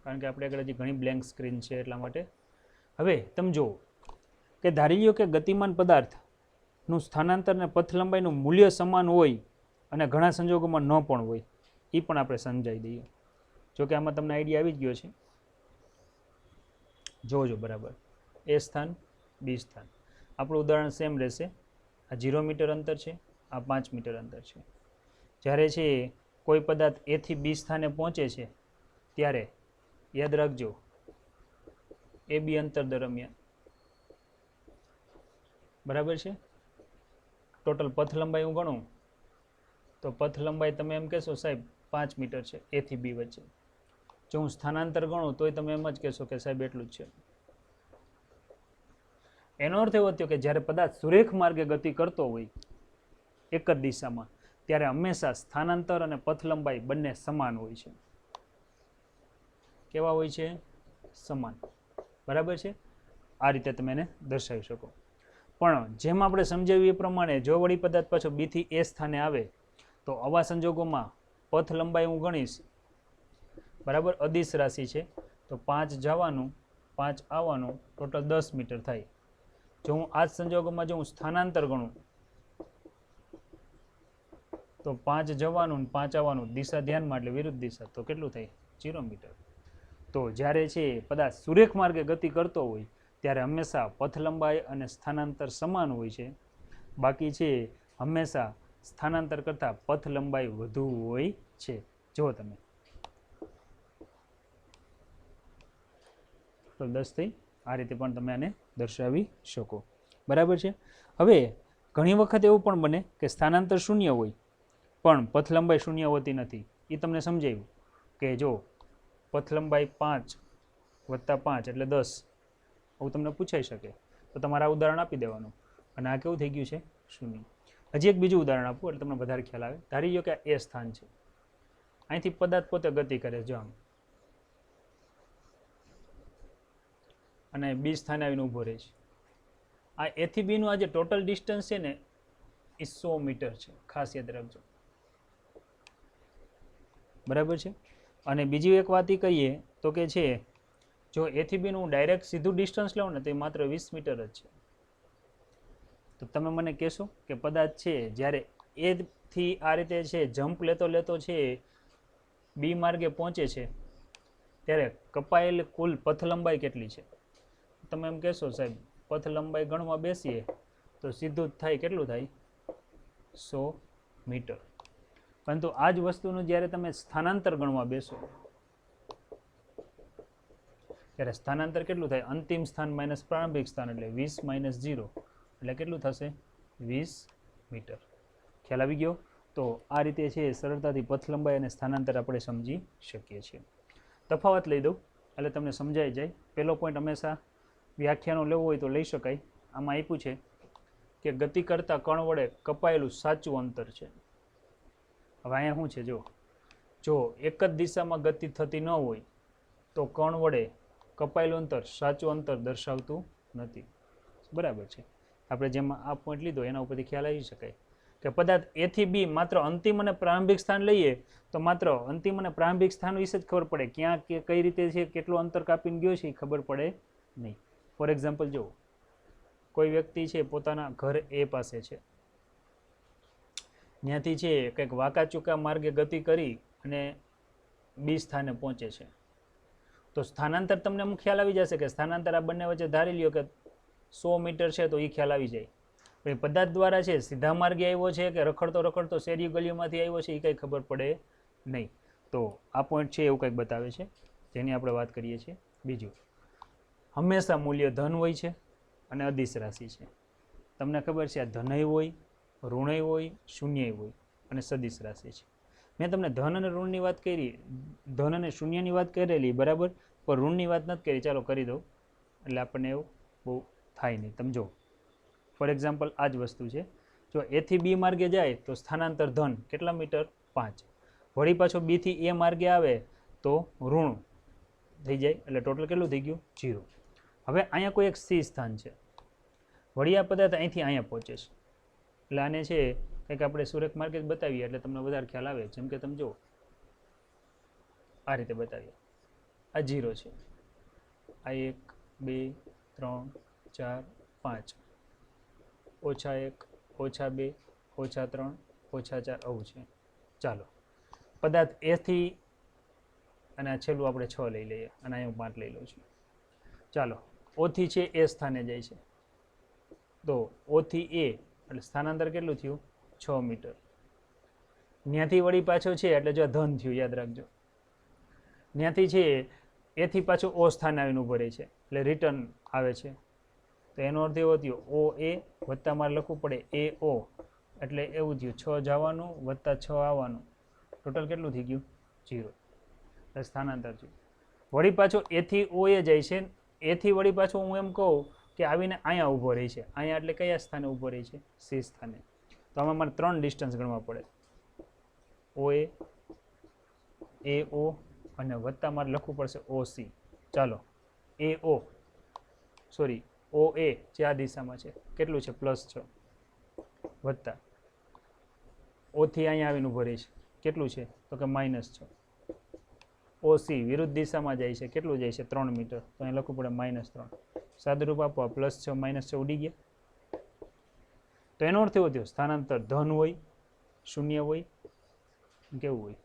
કારણ કે આપણે આગળ હજી ઘણી બ્લેન્ક સ્ક્રીન છે એટલા માટે. હવે તમે જુઓ કે ધારી લ્યો કે ગતિમાન પદાર્થનું સ્થાનાંતર અને પથ લંબાઈનું મૂલ્ય સમાન હોય અને ઘણા સંજોગોમાં ન પણ હોય, એ પણ આપણે સમજાવી દઈએ. જો કે આમાં તમને આઈડિયા આવી જ ગયો છે. જોજો બરાબર. એ સ્થાન, બી સ્થાન. આપણું ઉદાહરણ સેમ રહેશે. આ 0 મીટર અંતર છે, આ 5 મીટર અંતર છે. જ્યારે છે કોઈ પદાર્થ એ થી બી સ્થાને પહોંચે છે ત્યારે યાદ રાખજો એ બી અંતર દરમિયાન, બરાબર છે, ટોટલ પથ લંબાઈ હું ગણું તો પથ લંબાઈ તમે એમ કહેશો સાહેબ 5 મીટર છે એ થી બી વચ્ચે. જો હું સ્થાનાંતર ગણું તોય તમે એમ જ કહેશો કે સાહેબ એટલું જ છે. એનો અર્થ એવો થયો કે જ્યારે પદાર્થ સુરેખ માર્ગે ગતિ કરતો હોય એક જ દિશામાં, ત્યારે હંમેશા સ્થાનાંતર અને પથ લંબાઈ બંને સમાન હોય છે. કેવા હોય છે? સમાન. બરાબર છે? આ રીતે તમે એને દર્શાવી શકો. પણ જેમ આપણે સમજાવ્યું એ પ્રમાણે જો વળી પદાર્થ પાછો બી થી એ સ્થાને આવે તો આવા સંજોગોમાં પથ લંબાઈ હું ગણીશ, બરાબર, અદિશ રાશિ છે તો 5 જવાનું 5 આવવાનું ટોટલ 10 મીટર થાય. જો હું આ જ સંજોગોમાં જો હું સ્થાનાંતર ગણું તો 5 જવાનું ને 5 આવવાનું, દિશા ધ્યાનમાં એટલે વિરુદ્ધ દિશા, તો કેટલું થાય? 0 મીટર. તો જ્યારે છે પદાર્થ સુરેખ માર્ગે ગતિ કરતો હોય ત્યારે હંમેશા પથ લંબાઈ અને સ્થાનાંતર સમાન હોય છે. બાકી છે હંમેશા સ્થાનાંતર કરતાં પથ લંબાઈ વધુ હોય છે. જુઓ તમે તો 10 થઈ. આ રીતે પણ તમે આને દર્શાવી શકો. બરાબર છે? હવે ઘણી વખત એવું પણ બને કે સ્થાનાંતર શૂન્ય હોય પણ પથ લંબાઈ શૂન્ય હોતી નથી. એ તમને સમજાવ્યું કે જો પથ લંબાઈ 5 વત્તા 5 એટલે 10, આવું તમને પૂછાઈ શકે તો તમારે આ ઉદાહરણ આપી દેવાનું. અને આ કેવું થઈ ગયું છે? શૂન્ય. હજી એક બીજું ઉદાહરણ આપું એટલે તમને વધારે ખ્યાલ આવે. ધારી લો કે આ એ સ્થાન છે, અહીંથી પદાર્થ પોતે ગતિ કરે છે આમ, અને બી સ્થાને આવીને ઊભો રહે છે. આ એ થી બી નું આ જે ટોટલ ડિસ્ટન્સ છે ને એ 100 મીટર છે. ખાસ યાદ રાખજો. બરાબર છે? અને બીજી એક વાત એ કહીએ તો કે છે જો એ થી બી નું ડાયરેક્ટ સીધું ડિસ્ટન્સ લઉં ને તો એ માત્ર 20 મીટર જ છે. તો તમે મને કહેશો કે પદાર્થ છે જ્યારે એ થી આ રીતે છે જમ્પ લેતો લેતો છે બી માર્ગે પહોંચે છે ત્યારે કપાયેલ કુલ પથ લંબાઈ કેટલી છે? તમે એમ કહેશો સાહેબ પથ લંબાઈ ગણવા બેસીએ તો સીધું જ થાય, કેટલું થાય? 100 મીટર. પરંતુ આ જ વસ્તુનું જ્યારે તમે સ્થાનાંતર ગણવા બેસો ત્યારે સ્થાનાંતર કેટલું થાય? અંતિમ સ્થાન માઇનસ પ્રારંભિક સ્થાન એટલે 20 માઇનસ 0 એટલે કેટલું થશે? 20 મીટર. ખ્યાલ આવી ગયો? તો આ રીતે છે સરળતાથી પથ લંબાઈ અને સ્થાનાંતર આપણે સમજી શકીએ છીએ. તફાવત લઈ દઉં એટલે તમને સમજાઈ જાય. પહેલો પોઈન્ટ હંમેશા વ્યાખ્યાનો લેવો હોય તો લઈ શકાય. આમાં આપ્યું છે કે ગતિ કરતા કણ વડે કપાયેલું સાચું અંતર છે. હવે અહીંયા શું છે? જો એક જ દિશામાં ગતિ થતી ન હોય તો કણ વડે કપાયેલું અંતર સાચું અંતર દર્શાવતું નથી. બરાબર છે? આપણે જેમાં આ પોઈન્ટ લીધો એના ઉપરથી ખ્યાલ આવી શકાય કે પદાર્થ એ થી બી માત્ર અંતિમ અને પ્રારંભિક સ્થાન લઈએ તો માત્ર અંતિમ અને પ્રારંભિક સ્થાન વિશે જ ખબર પડે. ક્યાં કઈ રીતે છે, કેટલું અંતર કાપીને ગયો છે એ ખબર પડે નહીં. ફોર એક્ઝામ્પલ જો કોઈ વ્યક્તિ છે પોતાના ઘર એ પાસે છે, ત્યાંથી છે કંઈક વાંકા ચૂકા માર્ગે ગતિ કરી અને બી સ્થાને પહોંચે છે તો સ્થાનાંતર તમને અમુક ખ્યાલ આવી જશે કે સ્થાનાંતર આ બંને વચ્ચે ધારી લ્યો કે 100 મીટર છે તો એ ખ્યાલ આવી જાય. પણ પદાર્થ દ્વારા છે સીધા માર્ગે આવ્યો છે કે રખડતો રખડતો શેરી ગલીઓમાંથી આવ્યો છે એ કંઈ ખબર પડે નહીં. તો આ પોઈન્ટ છે એવું કંઈક બતાવે છે જેની આપણે વાત કરીએ છીએ. બીજું, હંમેશા મૂલ્ય ધન હોય છે અને અદિશ રાશિ છે. તમને ખબર છે આ ધનય હોય, ઋણય હોય, શૂન્ય હોય અને સદિશ રાશિ છે. મેં તમને ધન અને ઋણની વાત કરી, ધન અને શૂન્યની વાત કરેલી, બરાબર, પણ ઋણની વાત નથી કરી. ચાલો કરી દઉં એટલે આપણને એવું બહુ થાય નહીં. તમે જો ફોર એક્ઝામ્પલ આ જ વસ્તુ છે. જો એ થી બી માર્ગે જાય તો સ્થાનાંતર ધન કેટલા મીટર? 5. વળી પાછો બી થી એ માર્ગે આવે તો ઋણ થઈ જાય એટલે ટોટલ કેટલું થઈ ગયું? 0. હવે અહીંયા કોઈ એક સી સ્થાન છે, વળી આ પદાર્થ અહીંથી અહીંયા પહોંચે છે એટલે આને છે કંઈક આપણે સુરેખ માર્ગે જ બતાવીએ એટલે તમને વધારે ખ્યાલ આવે. જેમ કે તમે જો આ રીતે બતાવીએ, આ 0 છે, આ 1 2 3 4 5, -1 -2 -3 -4 આવું છે. ચાલો પદાર્થ એ થી અને આ છેલ્લું આપણે 6 લઈ લઈએ અને અહીંયા હું 5 લઈ લઉં છું. ચાલો ઓ થી છે એ સ્થાને જાય છે તો ઓ થી એ એટલે સ્થાનાંતર કેટલું થયું? 6 મીટર. ત્યાંથી વળી પાછો છે એટલે જો ધન થયું, યાદ રાખજો. ત્યાંથી છે એથી પાછું ઓ સ્થાને આવીને ઉભો રહે છે એટલે રિટર્ન આવે છે. તો એનો અર્થ એવો થયો ઓ એ વત્તા મારે લખવું પડે એ ઓ એટલે એવું થયું 6 જવાનું વત્તા 6 આવવાનું, ટોટલ કેટલું થઈ ગયું? 0. એટલે સ્થાનાંતર થયું. વળી પાછો એથી ઓ એ જાય છે, એથી વળી પાછો હું એમ કહું કે આવીને અહીંયા ઊભો રહી છે. અહીંયા એટલે કયા સ્થાને ઊભો રહી છે? સી સ્થાને. તો આમાં મારે 3 ડિસ્ટન્સ ગણવા પડે, ઓ એ ઓ અને વત્તા મારે લખવું પડશે ઓ સી. ચાલો એ ઓ સોરી ઓ એ જે આ દિશામાં છે કેટલું છે +6 વત્તા ઓથી અહીંયા આવીને ઊભો રહે છે કેટલું છે તો કે -6 ઓસી વિરુદ્ધ દિશામાં જાય છે કેટલું જાય છે 3 મીટર તો અહીં લખવું પડે -3 સાદુરૂપ આપો +6 -6 ઉડી ગયા તો એનો અર્થ એવો થયો સ્થાનાંતર ધન હોય શૂન્ય હોય કેવું હોય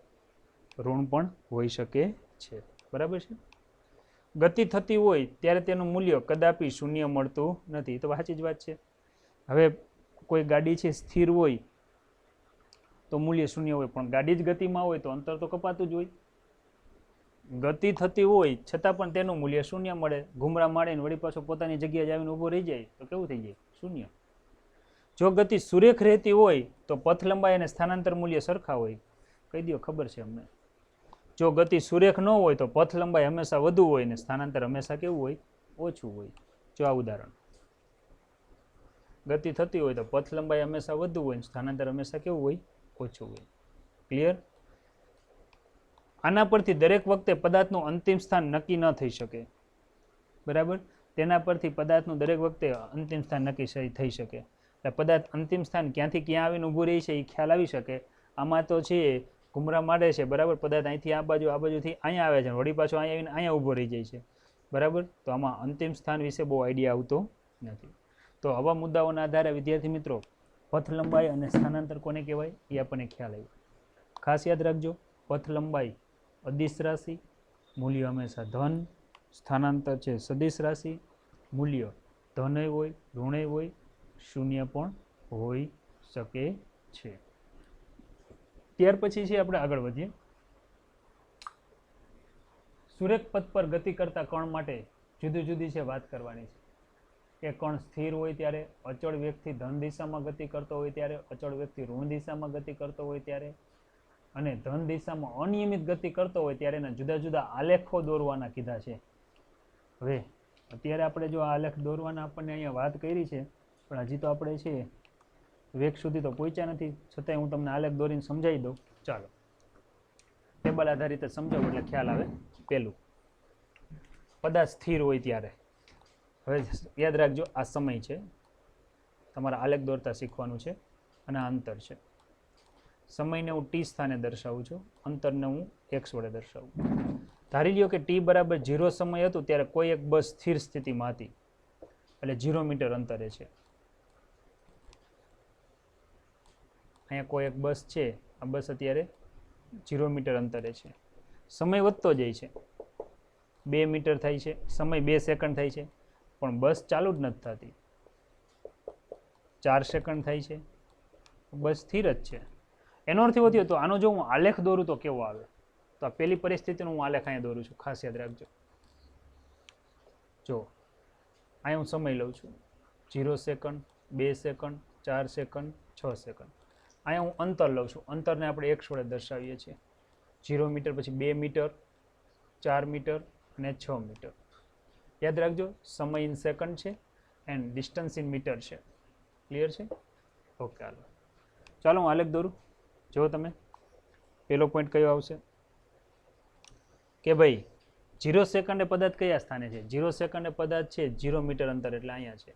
ઋણ પણ હોઈ શકે છે બરાબર છે ગતિ થતી હોય ત્યારે તેનું મૂલ્ય કદાપી શૂન્ય મળતું નથી તો સાચી જ વાત છે હવે કોઈ ગાડી છે સ્થિર હોય તો મૂલ્ય શૂન્ય હોય પણ ગાડી જ ગતિમાં હોય તો અંતર તો કપાતું જ હોય ગતિ થતી હોય છતાં પણ તેનું મૂલ્ય શૂન્ય મળે ઘુમરા મારીને વળી પાછો પોતાની જગ્યાએ જ આવીને ઊભો રહી જાય તો કેવું થઈ જાય શૂન્ય જો ગતિ સુરેખ રહેતી હોય તો પથ લંબાઈ અને સ્થાનાંતર મૂલ્ય સરખા હોય કહી દો ખબર છે અમને જો ગતિ સુરેખ ન હોય તો પથ લંબાઈ હંમેશા વધુ હોય ને સ્થાનાંતર હંમેશા કેવું હોય ઓછું હોય જો આ ઉદાહરણ ગતિ થતી હોય તો પથ લંબાઈ હંમેશા વધુ હોય સ્થાનાંતર હંમેશા કેવું હોય ઓછું હોય ક્લિયર આના પરથી દરેક વખતે પદાર્થનું અંતિમ સ્થાન નક્કી ન થઈ શકે બરાબર તેના પરથી પદાર્થનું દરેક વખતે અંતિમ સ્થાન નક્કી થઈ શકે એટલે પદાર્થ અંતિમ સ્થાન ક્યાંથી ક્યાં આવીને ઊભું રહી છે એ ખ્યાલ આવી શકે આમાં તો છે ઘુમરા મારે છે બરાબર પદાર્થ અહીંથી આ બાજુથી અહીંયા આવે છે વળી પાછો અહીંયા આવીને અહીંયા ઊભો રહી જાય છે બરાબર તો આમાં અંતિમ સ્થાન વિશે બહુ આઈડિયા આવતો નથી તો આવા મુદ્દાઓના આધારે વિદ્યાર્થી મિત્રો પથ લંબાઈ અને સ્થાનાંતર કોને કહેવાય એ આપણને ખ્યાલ આવ્યો ખાસ યાદ રાખજો પથ લંબાઈ અદિશ રાશિ મૂલ્ય હંમેશા ધન સ્થાનાંતર છે સદિશ રાશિ મૂલ્ય ધનય હોય ઋણય હોય શૂન્ય પણ હોઈ શકે છે ત્યાર પછી છે આપણે આગળ વધીએ સુરેખ પથ પર ગતિ કરતા કણ માટે જુદી જુદી છે વાત કરવાની છે કે કણ સ્થિર હોય ત્યારે અચળ વેગથી ધન દિશામાં ગતિ કરતો હોય ત્યારે અચળ વેગથી ઋણ દિશામાં ગતિ કરતો હોય ત્યારે અને ધન દિશામાં અનિયમિત ગતિ કરતો હોય ત્યારે એના જુદા જુદા આલેખો દોરવાના કીધા છે હવે અત્યારે આપણે જો આ આલેખ દોરવાના આપણને અહીંયા વાત કરી છે પણ હજી તો આપણે છે વેગ સુધી તો પહોંચ્યા નથી છતાંય હું તમને આલેખ દોરીને સમજાવી દઉં ચાલો ટેબલ આધારિત સમજાવું એટલે ખ્યાલ આવે પહેલું પદાર્થ સ્થિર હોય ત્યારે હવે યાદ રાખજો આ સમય છે તમારે આલેખ દોરતા શીખવાનું છે અને આ અંતર છે સમયને હું ટી સ્થાને દર્શાવું છું અંતરને હું એક્સ વડે દર્શાવું ધારી લ્યો કે ટી બરાબર 0 સમય હતું ત્યારે કોઈ એક બસ સ્થિર સ્થિતિમાં હતી એટલે 0 મીટર અંતરે છે અહીંયા કોઈ એક બસ છે આ બસ અત્યારે 0 મીટર અંતરે છે સમય વધતો જાય છે 2 મીટર થાય છે સમય 2 સેકન્ડ થાય છે પણ બસ ચાલુ જ નથી થતી 4 સેકન્ડ થાય છે બસ સ્થિર જ છે એનો અર્થ એવો થયો તો આનો જો હું આલેખ દોરું તો કેવો આવે તો આ પહેલી પરિસ્થિતિનો હું આલેખ અહીંયા દોરું છું ખાસ યાદ રાખજો જો અહીંયા હું સમય લઉં છું 0 સેકન્ડ 2 સેકન્ડ 4 સેકન્ડ 6 સેકન્ડ અહીંયા હું અંતર લઉં છું અંતરને આપણે એક્સ વડે દર્શાવીએ છીએ 0 મીટર પછી 2 મીટર 4 મીટર અને 6 મીટર યાદ રાખજો સમય ઇન સેકન્ડ છે એન્ડ ડિસ્ટન્સ ઇન મીટર છે ક્લિયર છે ઓકે ચાલો હું આલેખ દોરું જો તમે પહેલો પોઈન્ટ કયો આવશે કે ભાઈ 0 સેકન્ડે પદાર્થ કયા સ્થાને છે 0 સેકન્ડે પદાર્થ છે 0 મીટર અંતર એટલે અહીંયા છે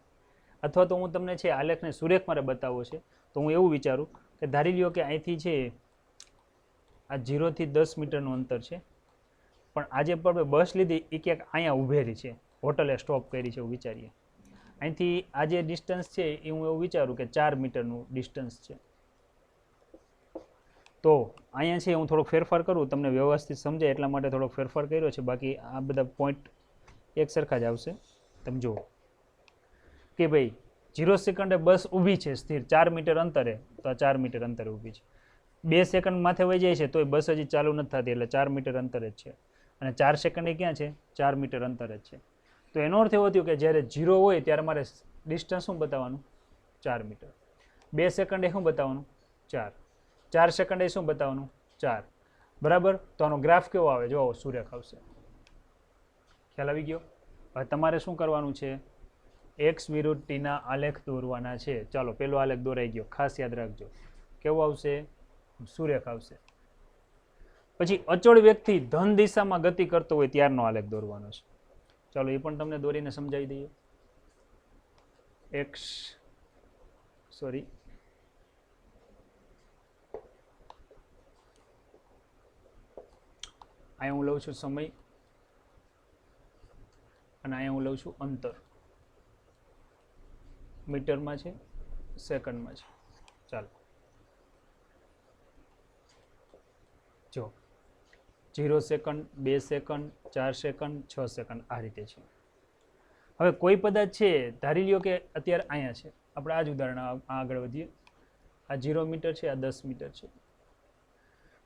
અથવા તો હું તમને છે આલેખને સુરેખ મારે બતાવવો છે તો હું એવું વિચારું કે ધારી લ્યો કે અહીંથી છે આ 0 થી 10 મીટરનું અંતર છે પણ આજે પણ બસ લીધી એ ક્યાંક અહીંયા ઊભેરી છે હોટલે સ્ટોપ કરી છે એવું વિચારીએ અહીંથી આ જે ડિસ્ટન્સ છે એ હું એવું વિચારું કે 4 મીટરનું ડિસ્ટન્સ છે તો અહીંયા છે હું થોડોક ફેરફાર કરું તમને વ્યવસ્થિત સમજાય એટલા માટે થોડોક ફેરફાર કર્યો છે બાકી આ બધા પોઈન્ટ એક સરખા જ આવશે તમે જુઓ કે ભાઈ 0 સેકન્ડે બસ ઊભી છે સ્થિર 4 મીટર અંતરે તો આ 4 મીટર અંતરે ઊભી છે 2 સેકન્ડ માથે વહી જાય છે તોય બસ હજી ચાલુ નથી થતી એટલે 4 મીટર અંતરે જ છે અને 4 સેકન્ડે ક્યાં છે 4 મીટર અંતરે જ છે તો એનો અર્થ એવો થયો કે જ્યારે 0 હોય ત્યારે મારે ડિસ્ટન્સ શું બતાવવાનું 4 મીટર 2 સેકન્ડે શું બતાવવાનું 4 સેકન્ડે શું બતાવવાનું 4 બરાબર તો આનો ગ્રાફ કેવો આવે જો સુરેખ આવશે ખ્યાલ આવી ગયો હવે તમારે શું કરવાનું છે એક્સ વિરુદ્ધ ટીના આલેખ દોરવાના છે ચાલો પેલો આલેખ દોરાઈ ગયો ખાસ યાદ રાખજો કેવો આવશે સુરેખ આવશે પછી અચળ વ્યક્તિ ધન દિશામાં ગતિ કરતો હોય ત્યારનો આલેખ દોરવાનો છે ચાલો એ પણ તમને દોરીને સમજાવી દઈએ એક્સ સોરી અહીંયા હું લઉં છું સમય અને અહીંયા હું લઉં છું અંતર. મીટરમાં છે, સેકન્ડમાં છે. ચાલો જો 0 સેકન્ડ, 2 સેકન્ડ, 4 સેકન્ડ, 6 સેકન્ડ આ રીતે છે. હવે કોઈ પદાર્થ છે, ધારી લ્યો કે અત્યારે અહીંયા છે. આપણે આ જ ઉદાહરણ આગળ વધીએ. આ 0 મીટર છે, આ 10 મીટર છે.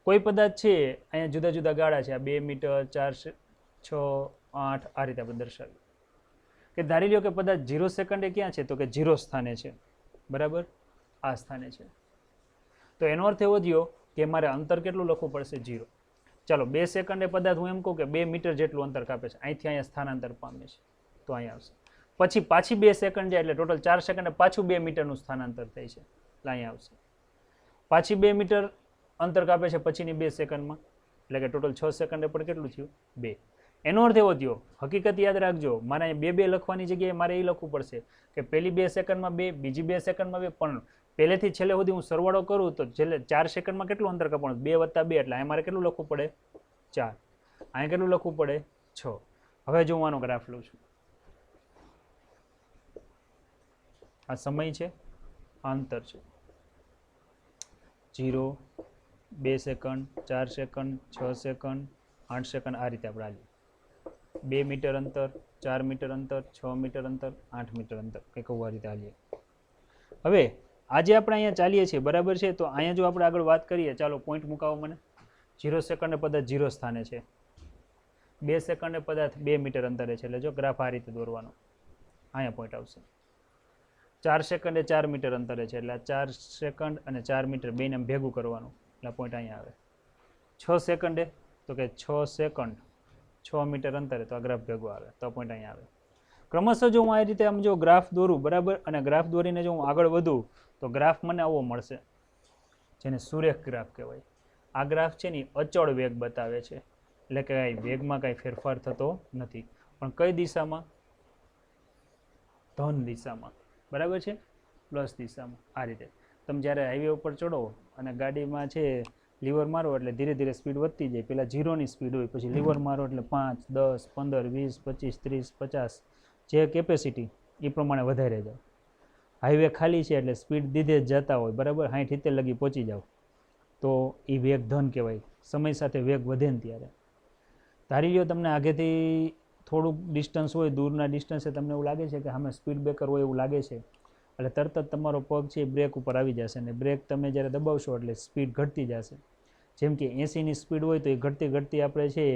કોઈ પદાર્થ છે અહીંયા જુદા જુદા ગાળા છે, આ 2 મીટર, 4, 6, 8 આ રીતે આપણે દર્શાવીએ. કે ધારી લ્યો કે પદાર્થ 0 સેકન્ડે ક્યાં છે, તો કે 0 સ્થાને છે. બરાબર, આ સ્થાને છે. તો એનો અર્થ એવો થયો કે મારે અંતર કેટલું લખવું પડશે? 0. ચાલો 2 સેકન્ડે પદાર્થ હું એમ કહું કે 2 મીટર જેટલું અંતર કાપે છે, અહીંથી અહીંયા સ્થાનાંતર પામે છે, તો અહીંયા આવશે. પછી પાછી 2 સેકન્ડ જાય એટલે ટોટલ 4 સેકન્ડે પાછું 2 મીટરનું સ્થાનાંતર થાય છે, એટલે અહીંયા આવશે. પાછી 2 મીટર અંતર કાપે છે પછીની 2 સેકન્ડમાં, એટલે કે ટોટલ 6 સેકન્ડે પણ કેટલું થયું? 2. એનો અર્થ એવો થયો, હકીકત યાદ રાખજો, મારે અહીંયા 2 લખવાની જગ્યાએ મારે એ લખવું પડશે કે પહેલી 2 સેકન્ડમાં 2, બીજી 2 સેકન્ડમાં 2, પણ પહેલેથી છેલ્લે સુધી હું સરવાળો કરું તો છેલ્લે 4 સેકન્ડમાં કેટલું અંતર કાપવાનું? 2 + 2, એટલે અહીંયા મારે કેટલું લખવું પડે? 4. અહીંયા કેટલું લખવું પડે? 6. હવે જો હું આનો ગ્રાફ લઉં છું, આ સમય છે, આ અંતર છે. 0, 2 સેકન્ડ, 4 સેકન્ડ, 6 સેકન્ડ, 8 સેકન્ડ આ રીતે આપણે હાલીએ. 2 મીટર અંતર, 4 મીટર અંતર, 6 મીટર અંતર, 8 મીટર અંતર, કંઈક આ રીતે હાલીએ. હવે આજે આપણે અહીંયા ચાલીએ છીએ, બરાબર છે. તો અહીંયા જો આપણે આગળ વાત કરીએ, ચાલો પોઈન્ટ મુકાવો મને. 0 સેકન્ડે પદાર્થ 0 સ્થાને છે, 2 સેકન્ડે પદાર્થ 2 મીટર અંતરે છે, એટલે જો ગ્રાફ આ રીતે દોરવાનો, અહીંયા પોઈન્ટ આવશે. 4 સેકન્ડે 4 મીટર અંતરે છે, એટલે 4 સેકન્ડ અને 4 મીટર બેને ભેગું કરવાનું, એટલે પોઈન્ટ અહીંયા આવે. 6 સેકન્ડે તો કે 6 સેકન્ડ 6 મીટર અંતરે, તો આ ગ્રાફ ભેગો આવે, તો પોઈન્ટ અહીંયા આવે. ક્રમશઃ જો હું આ રીતે આમ જો ગ્રાફ દોરું, બરાબર, અને ગ્રાફ દોરીને જો હું આગળ વધું તો ગ્રાફ મને આવો મળશે, જેને સુરેખ ગ્રાફ કહેવાય. આ ગ્રાફ છે ને અચળ વેગ બતાવે છે, એટલે કે વેગમાં કાંઈ ફેરફાર થતો નથી, પણ કઈ દિશામાં? ધન દિશામાં, બરાબર છે, પ્લસ દિશામાં. આ રીતે તમે જ્યારે હાઈવે ઉપર ચડો અને ગાડીમાં છે લીવર મારો એટલે ધીરે ધીરે સ્પીડ વધતી જાય. પહેલાં 0ની સ્પીડ હોય, પછી લીવર મારો એટલે 5, 10, 15, 20, 25, 30, 50 જે કેપેસિટી એ પ્રમાણે વધારે જાઓ. હાઈવે ખાલી છે એટલે સ્પીડ દીધે જ જતા હોય, બરાબર, 60, 70 લગી પહોંચી જાઓ, તો એ વેગ ધન કહેવાય. સમય સાથે વેગ વધે ને ત્યારે ધારી લ્યો તમને આગેથી થોડુંક ડિસ્ટન્સ હોય, દૂરના ડિસ્ટન્સે તમને એવું લાગે છે કે સામે સ્પીડ બ્રેકર હોય એવું લાગે છે, એટલે તરત જ તમારો પગ છે એ બ્રેક ઉપર આવી જશે, અને બ્રેક તમે જ્યારે દબાવશો એટલે સ્પીડ ઘટતી જશે. જેમ કે 80ની સ્પીડ હોય તો એ ઘટતી ઘટતી આપણે છે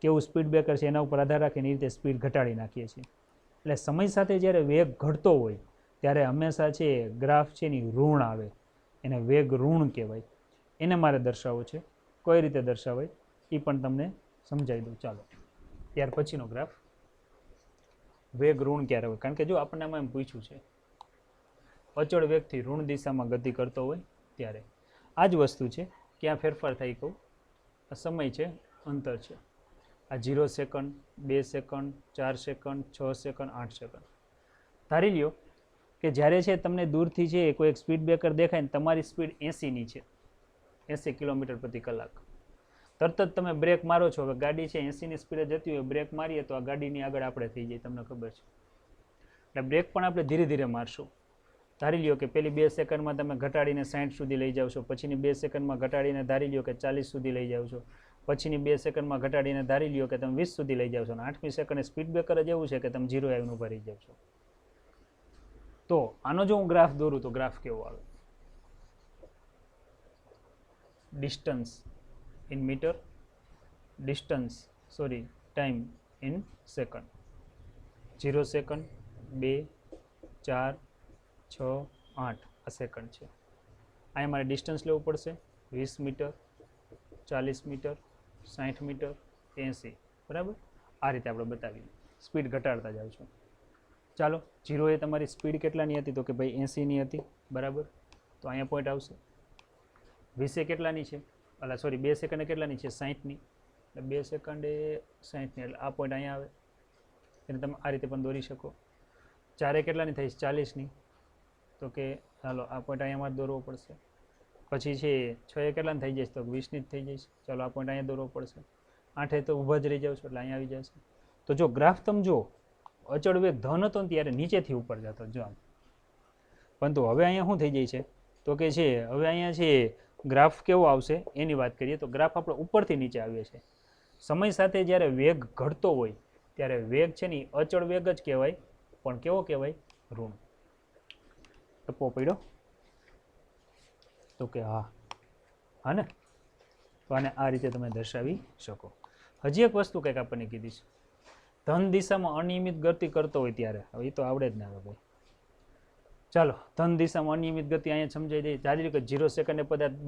કેવું સ્પીડ બ્રેકર છે એના ઉપર આધાર રાખીને એ રીતે સ્પીડ ઘટાડી નાખીએ છીએ. એટલે સમય સાથે જ્યારે વેગ ઘટતો હોય ત્યારે હંમેશા છે ગ્રાફ છે એની ઋણ આવે, એને વેગ ઋણ કહેવાય. એને મારે દર્શાવવો છે. કઈ રીતે દર્શાવાય એ પણ તમને સમજાવી દઉં. ચાલો ત્યાર પછીનો ગ્રાફ, વેગ ઋણ ક્યારે હોય? કારણ કે જો આપણને આમાં એમ પૂછ્યું છે અચળ વેગથી ઋણ દિશામાં ગતિ કરતો હોય ત્યારે આ જ વસ્તુ છે. ક્યાં ફેરફાર થાય કહું, આ સમય છે, અંતર છે. આ 0 second, 2 second, 4 second, 6 second, 8 second. ધારી લ્યો કે જ્યારે છે તમને દૂરથી છે કોઈ એક સ્પીડ બ્રેકર દેખાય ને તમારી સ્પીડ 80ની છે, 80 કિલોમીટર પ્રતિ કલાક. તરત જ તમે બ્રેક મારો છો, હવે ગાડી છે 80ની સ્પીડે જતી હોય, બ્રેક મારીએ તો આ ગાડીની આગળ આપણે થઈ જાય, તમને ખબર છે. એટલે બ્રેક પણ આપણે ધીરે ધીરે મારશું. ધારી લ્યો કે પહેલી 2 સેકન્ડમાં તમે ઘટાડીને 60 સુધી લઈ જાવ છો, પછીની 2 સેકન્ડમાં ઘટાડીને ધારી લ્યો કે 40 સુધી લઈ જાવ છો, પછીની 2 સેકન્ડમાં ઘટાડીને ધારી લ્યો કે તમે 20 સુધી લઈ જાવ છો, અને 8મી સેકન્ડે સ્પીડ બ્રેકર જ એવું છે કે તમે 0 આવીને ઊભા રહી જાવ છો. તો આનો જો હું ગ્રાફ દોરું તો ગ્રાફ કેવો આવે? Distance in metre, time in second. 0 second, 2, 4, 6, 8 આ સેકન્ડ છે. અહીંયા મારે ડિસ્ટન્સ લેવું પડશે 20 મીટર, 40 મીટર, 60 મીટર, 80, બરાબર. આ રીતે આપણે બતાવીએ, સ્પીડ ઘટાડતા જાવ છો. ચાલો 0 એ તમારી સ્પીડ કેટલાની હતી? તો કે ભાઈ 80ની હતી, બરાબર. તો અહીંયા પોઈન્ટ આવશે. 20 કેટલાની છે? 2 સેકન્ડે કેટલાની છે? 60ની. એટલે 2 સેકન્ડે 60ની, એટલે આ પોઈન્ટ અહીંયા આવે. એને તમે આ રીતે પણ દોરી શકો. 4 કેટલાની થઈશ 40ની, તો કે ચાલો આ પોઈન્ટ અહીંયા મારે દોરવો પડશે. પછી છે 6 કેટલાની થઈ જઈશ, તો 20ની જ થઈ જઈશ. ચાલો આ પોઈન્ટ અહીંયા દોરવો પડશે. 8 તો ઊભા જ રહી જાવ છો એટલે અહીંયા આવી જશે. તો જો ગ્રાફ તમે જો અચળ વેગ ધન હતો ને ત્યારે નીચેથી ઉપર જતો જો આમ, પરંતુ હવે અહીંયા શું થઈ જાય છે તો કે છે હવે અહીંયા છે ગ્રાફ કેવો આવશે એની વાત કરીએ તો ગ્રાફ આપણે ઉપરથી નીચે આવીએ છીએ. સમય સાથે જ્યારે વેગ ઘટતો હોય ત્યારે વેગ છે ને અચળ વેગ જ કહેવાય, પણ કેવો કહેવાય? ઋણ. ટપ્પો પડ્યો તો કે હા ને, તો આને આ રીતે તમે દર્શાવી શકો. હજી એક વસ્તુ કંઈક આપણને કીધી છે, ધન દિશામાં અનિયમિત ગતિ કરતો હોય ત્યારે, હવે એ તો આવડે જ ના આવે ભાઈ. ચાલો ધન દિશામાં અનિયમિત ગતિ અહીંયા સમજાઈ દઈએ. ધારી લો કે 0 સેકન્ડે પદાર્થ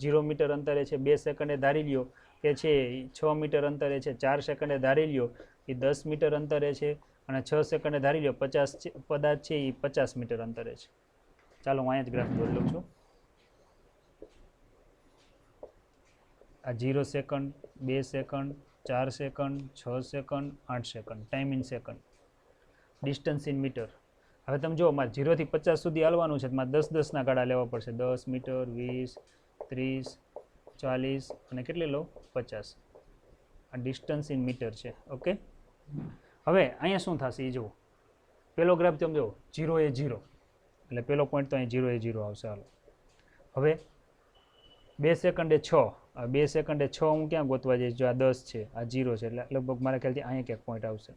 0 મીટર અંતરે છે, 2 સેકન્ડે ધારી લ્યો કે છે 6 મીટર અંતરે છે, 4 સેકન્ડે ધારી લ્યો એ 10 મીટર અંતરે છે, અને 6 સેકન્ડે ધારી લ્યો 50 પદાર્થ છે એ 50 મીટર અંતરે છે. ચાલો હું અહીંયા જ ગ્રાફ દોરી લઉં છું. આ 0 second, 2 second, 4 second, 6 second, 8 second, time in second, distance in metre. હવે તમે જો મારે 0 થી 50 સુધી હાલવાનું છે, મારે 10 ના ગાળા લેવા પડશે. 10 મીટર, 20, 30, 40 અને કેટલી લો? 50. આ ડિસ્ટન્સ ઇન મીટર છે. ઓકે, હવે અહીંયા શું થશે એ જુઓ. પેલો ગ્રાફ તમે જુઓ, 0 એ 0 એટલે પેલો પોઈન્ટ તો અહીં 0 એ 0 આવશે. હાલો હવે 2 સેકન્ડે 6, આ 2 સેકન્ડે 6 હું ક્યાં ગોતવા જઈશ? જો આ 10 છે, આ 0 છે, એટલે લગભગ મારા ખ્યાલથી અહીંયા ક્યાંક પોઈન્ટ આવશે.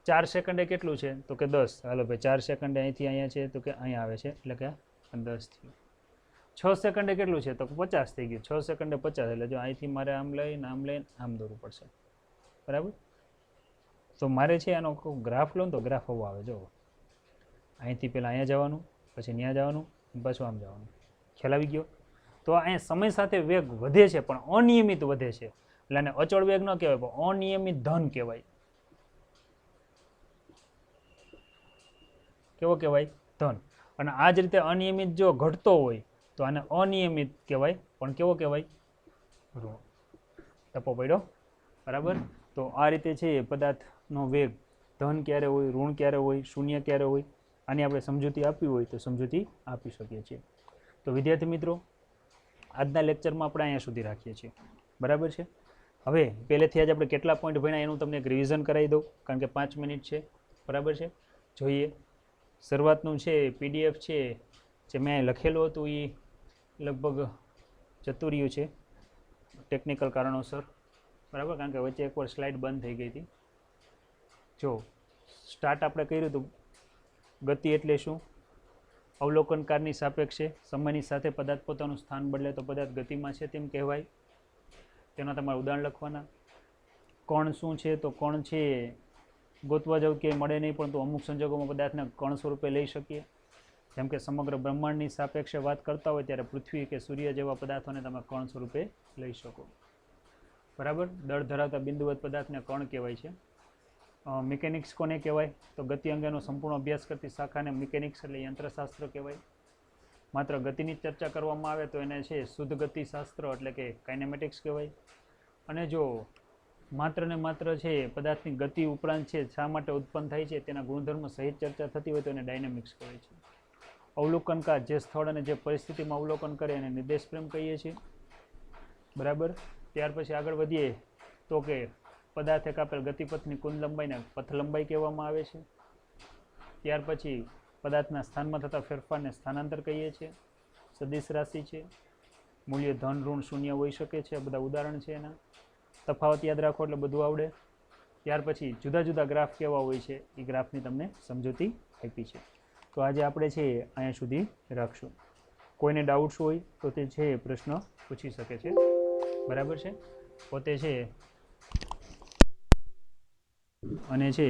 4 સેકન્ડે કેટલું છે તો કે 10. હાલો ભાઈ 4 સેકન્ડે અહીંથી અહીંયા છે તો કે અહીંયા આવે છે, એટલે કે 10 થયું. 6 સેકન્ડે કેટલું છે તો 50 થઈ ગયું. 6 સેકન્ડે 50 એટલે જો અહીંથી મારે આમ લઈને આમ દોરવું પડશે. બરાબર? તો મારે છે આનો ગ્રાફ લો ને તો ગ્રાફ આવો આવે. જો અહીંથી પહેલાં અહીંયા જવાનું, પછી ત્યાં જવાનું, પાછું આમ જવાનું. ખ્યાલ આવી ગયો? તો અહીંયા સમય સાથે વેગ વધે છે પણ અનિયમિત વધે છે, એટલે આને અચળ વેગ ન કહેવાય પણ અનિયમિત ધન કહેવાય. કેવો કહેવાય? ધન. અને આ જ રીતે અનિયમિત જો ઘટતો હોય તો આને અનિયમિત કહેવાય, પણ કેવો કહેવાય? ઋણ. ટપ્પો પડ્યો. બરાબર? તો આ રીતે છે પદાર્થનો વેગ ધન ક્યારે હોય, ઋણ ક્યારે હોય, શૂન્ય ક્યારે હોય, આની આપણે સમજૂતી આપવી હોય તો સમજૂતી આપી શકીએ છીએ. તો વિદ્યાર્થી મિત્રો, આજના લેક્ચરમાં આપણે અહીંયા સુધી રાખીએ છીએ. બરાબર છે? હવે પહેલેથી જ આપણે કેટલા પોઈન્ટ ભણ્યા એનું તમને એક રિવિઝન કરાવી દઉં, કારણ કે 5 મિનિટ છે. બરાબર છે? જોઈએ. શરૂઆતનું છે PDF છે જે મેં લખેલું હતું એ લગભગ જતું રહ્યું છે ટેકનિકલ કારણોસર. બરાબર? કારણ કે વચ્ચે એકવાર સ્લાઇડ બંધ થઈ ગઈ હતી. જો સ્ટાર્ટ આપણે કર્યું હતું, ગતિ એટલે શું? અવલોકનકારની સાપેક્ષે સમયની સાથે પદાર્થ પોતાનું સ્થાન બદલે તો પદાર્થ ગતિમાં છે તેમ કહેવાય. તેના તમારે ઉદાહરણ લખવાના. કણ શું છે તો કણ છે ગોતવા જાવ કે મળે નહીં, પરંતુ અમુક સંજોગોમાં પદાર્થને કણ સ્વરૂપે લઈ શકીએ. જેમ કે સમગ્ર બ્રહ્માંડની સાપેક્ષે વાત કરતા હોય ત્યારે પૃથ્વી કે સૂર્ય જેવા પદાર્થોને તમે કણ સ્વરૂપે લઈ શકો. બરાબર? દળ ધરાવતા બિંદુવત પદાર્થને કણ કહેવાય છે. મિકેનિક્સ કોને કહેવાય તો ગતિ અંગેનો સંપૂર્ણ અભ્યાસ કરતી શાખાને મિકેનિક્સ એટલે યંત્રશાસ્ત્ર કહેવાય. માત્ર ગતિની ચર્ચા કરવામાં આવે તો એને છે શુદ્ધ ગતિશાસ્ત્ર એટલે કે કાઇનેમેટિક્સ કહેવાય. અને જો માત્ર ને માત્ર છે પદાર્થની ગતિ ઉપરાંત છે શા માટે ઉત્પન્ન થાય છે તેના ગુણધર્મ સહિત ચર્ચા થતી હોય તો એને ડાયનેમિક્સ કહેવાય છે. અવલોકનકાર જે સ્થળ અને જે પરિસ્થિતિમાં અવલોકન કરે એને નિર્દેશ પ્રેમ કહીએ છીએ. બરાબર? ત્યાર પછી આગળ વધીએ તો કે પદાર્થે કાપેલ ગતિપથની કુલ લંબાઈને પથ લંબાઈ કહેવામાં આવે છે. ત્યાર પછી પદાર્થના સ્થાનમાં થતા ફેરફારને સ્થાનાંતર કહીએ છીએ. સદિશ રાશિ છે, મૂલ્ય ધન, ઋણ, શૂન્ય હોઈ શકે છે. આ બધા ઉદાહરણ છે એના. તફાવત યાદ રાખો એટલે બધું આવડે. ત્યાર પછી જુદા જુદા ગ્રાફ કેવા હોય છે એ ગ્રાફની તમને સમજૂતી આપી છે. તો આજે આપણે છે અહીંયા સુધી રાખશું. કોઈને ડાઉટ્સ હોય તો તે છે પ્રશ્ન પૂછી શકે છે. બરાબર છે? પોતે છે અને છે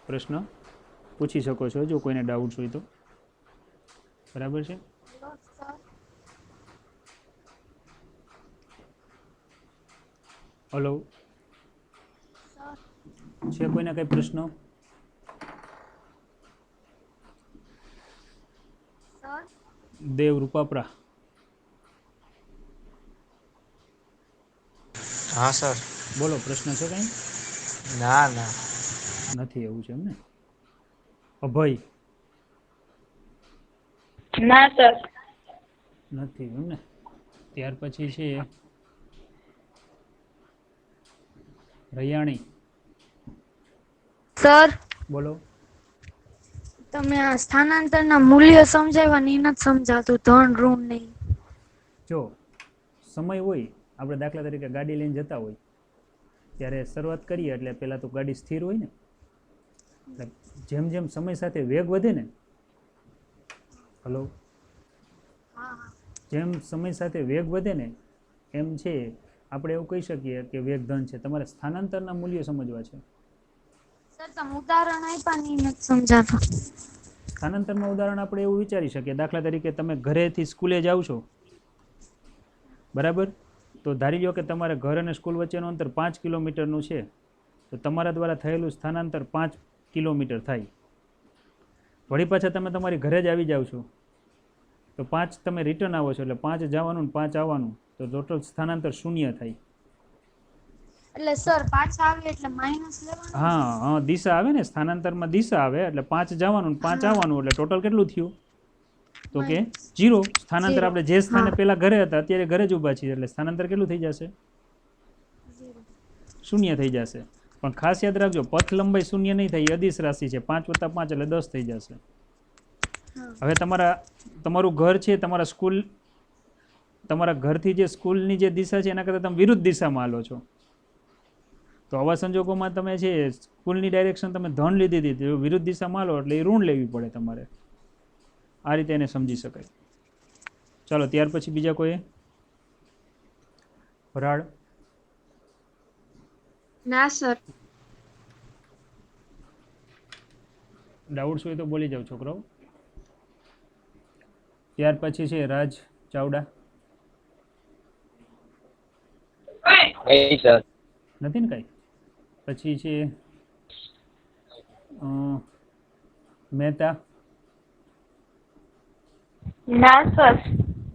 પ્રશ્ન પૂછી શકો છો જો કોઈને ડાઉટ્સ હોય તો. બરાબર છે? હલો, છે કોઈને કઈ પ્રશ્ન? દેવ રૂપાપરા. હા સર. બોલો, પ્રશ્ન છે કઈ? ના ના. નથી એવું છે એમ ને? અભય ના સર. નથી એમ ને. ત્યાર પછી છે રૈયાણી. સર બોલો. તમે આ સ્થાનાંતરના મૂલ્ય સમજાવ્યા ને એ નથી સમજાતું ધન ઋણ નહીં. જો સમય હોય, આપણે દાખલા તરીકે ગાડી લઈને જતા હોય ત્યારે શરૂઆત કરીએ એટલે પહેલાં તો ગાડી સ્થિર હોય ને, એટલે જેમ જેમ સમય સાથે વેગ વધે ને, હલો, જેમ સમય સાથે વેગ વધે ને એમ છે આપણે એવું કહી શકીએ કે વેગ ધન છે. તમારે સ્થાનાંતરના મૂલ્યો સમજવા છે. સર તમે ઉદાહરણ આપ્યા ને એ નથી સમજાતું. સ્થાનાંતરમાં ઉદાહરણ આપણે એવું વિચારી શકીએ, દાખલા તરીકે તમે ઘરેથી સ્કૂલે જાઓ છો, બરાબર, તો ધારી લો કે તમારે ઘર અને સ્કૂલ વચ્ચેનું અંતર 5 કિલોમીટરનું છે, તો તમારા દ્વારા થયેલું સ્થાનાંતર 5 કિલોમીટર થાય. વળી પાછા તમે તમારી ઘરે જ આવી જાઓ છો તો 5 તમે રિટર્ન આવો છો એટલે 5 જવાનું ને 5 આવવાનું, તો ટોટલ સ્થાનાંતર 0 થાય. એટલે સર પાછા આવે એટલે માઇનસ લેવાનું. હા હા, દિશા આવે ને, સ્થાનાંતરમાં દિશા આવે એટલે 5 જવાનું ને 5 આવવાનું, એટલે ટોટલ કેટલું થયું? તો કે 0. સ્થાનાંતર આપણે જે સ્થાને પહેલા ઘરે હતા અત્યારે ઘરે જ ઊભા છીએ એટલે સ્થાનાંતર કેટલું થઈ જશે? 0 થઈ જશે. પણ ખાસ યાદ રાખજો, પથ લંબાઈ 0 નહીં થાય, એ અદિશ રાશિ છે. 5 + 5 એટલે 10 થઈ જશે. હવે તમારું ઘર છે, તમારા ઘરથી જે સ્કૂલની જે દિશા છે એના કરતાં તમે વિરુદ્ધ દિશામાં હાલો છો, તો આવા સંજોગોમાં તમે છે સ્કૂલની ડાયરેક્શન તમે ધન લીધી હતી, વિરુદ્ધ દિશામાં હાલો એટલે એ ઋણ લેવી પડે તમારે. આ રીતે એને સમજી શકાય. ચાલો ત્યાર પછી બીજા કોઈ? વરાળ. ના સર. ડાઉટ્સ હોય તો બોલી જાઓ છોકરાઓ. ત્યાર પછી છે રાજ ચાવડા. નથી ને કાંઈ? પછી છે મહેતા. ના સર.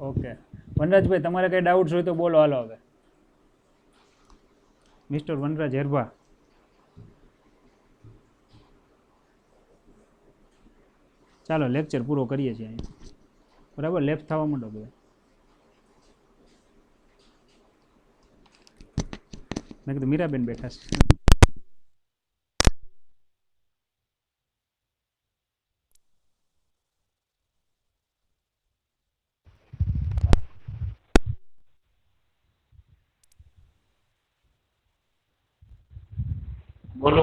ઓકે. વનરાજભાઈ તમારે કંઈ ડાઉટ્સ હોય તો બોલો, હાલો હવે. મિસ્ટર વનરાજ હેરભા. ચાલો લેક્ચર પૂરો કરીએ છીએ અહીંયા, બરાબર. લેફ્ટ થવા માંડો બધા. મેં કીધું મીરાબેન બેઠા છે. બોલો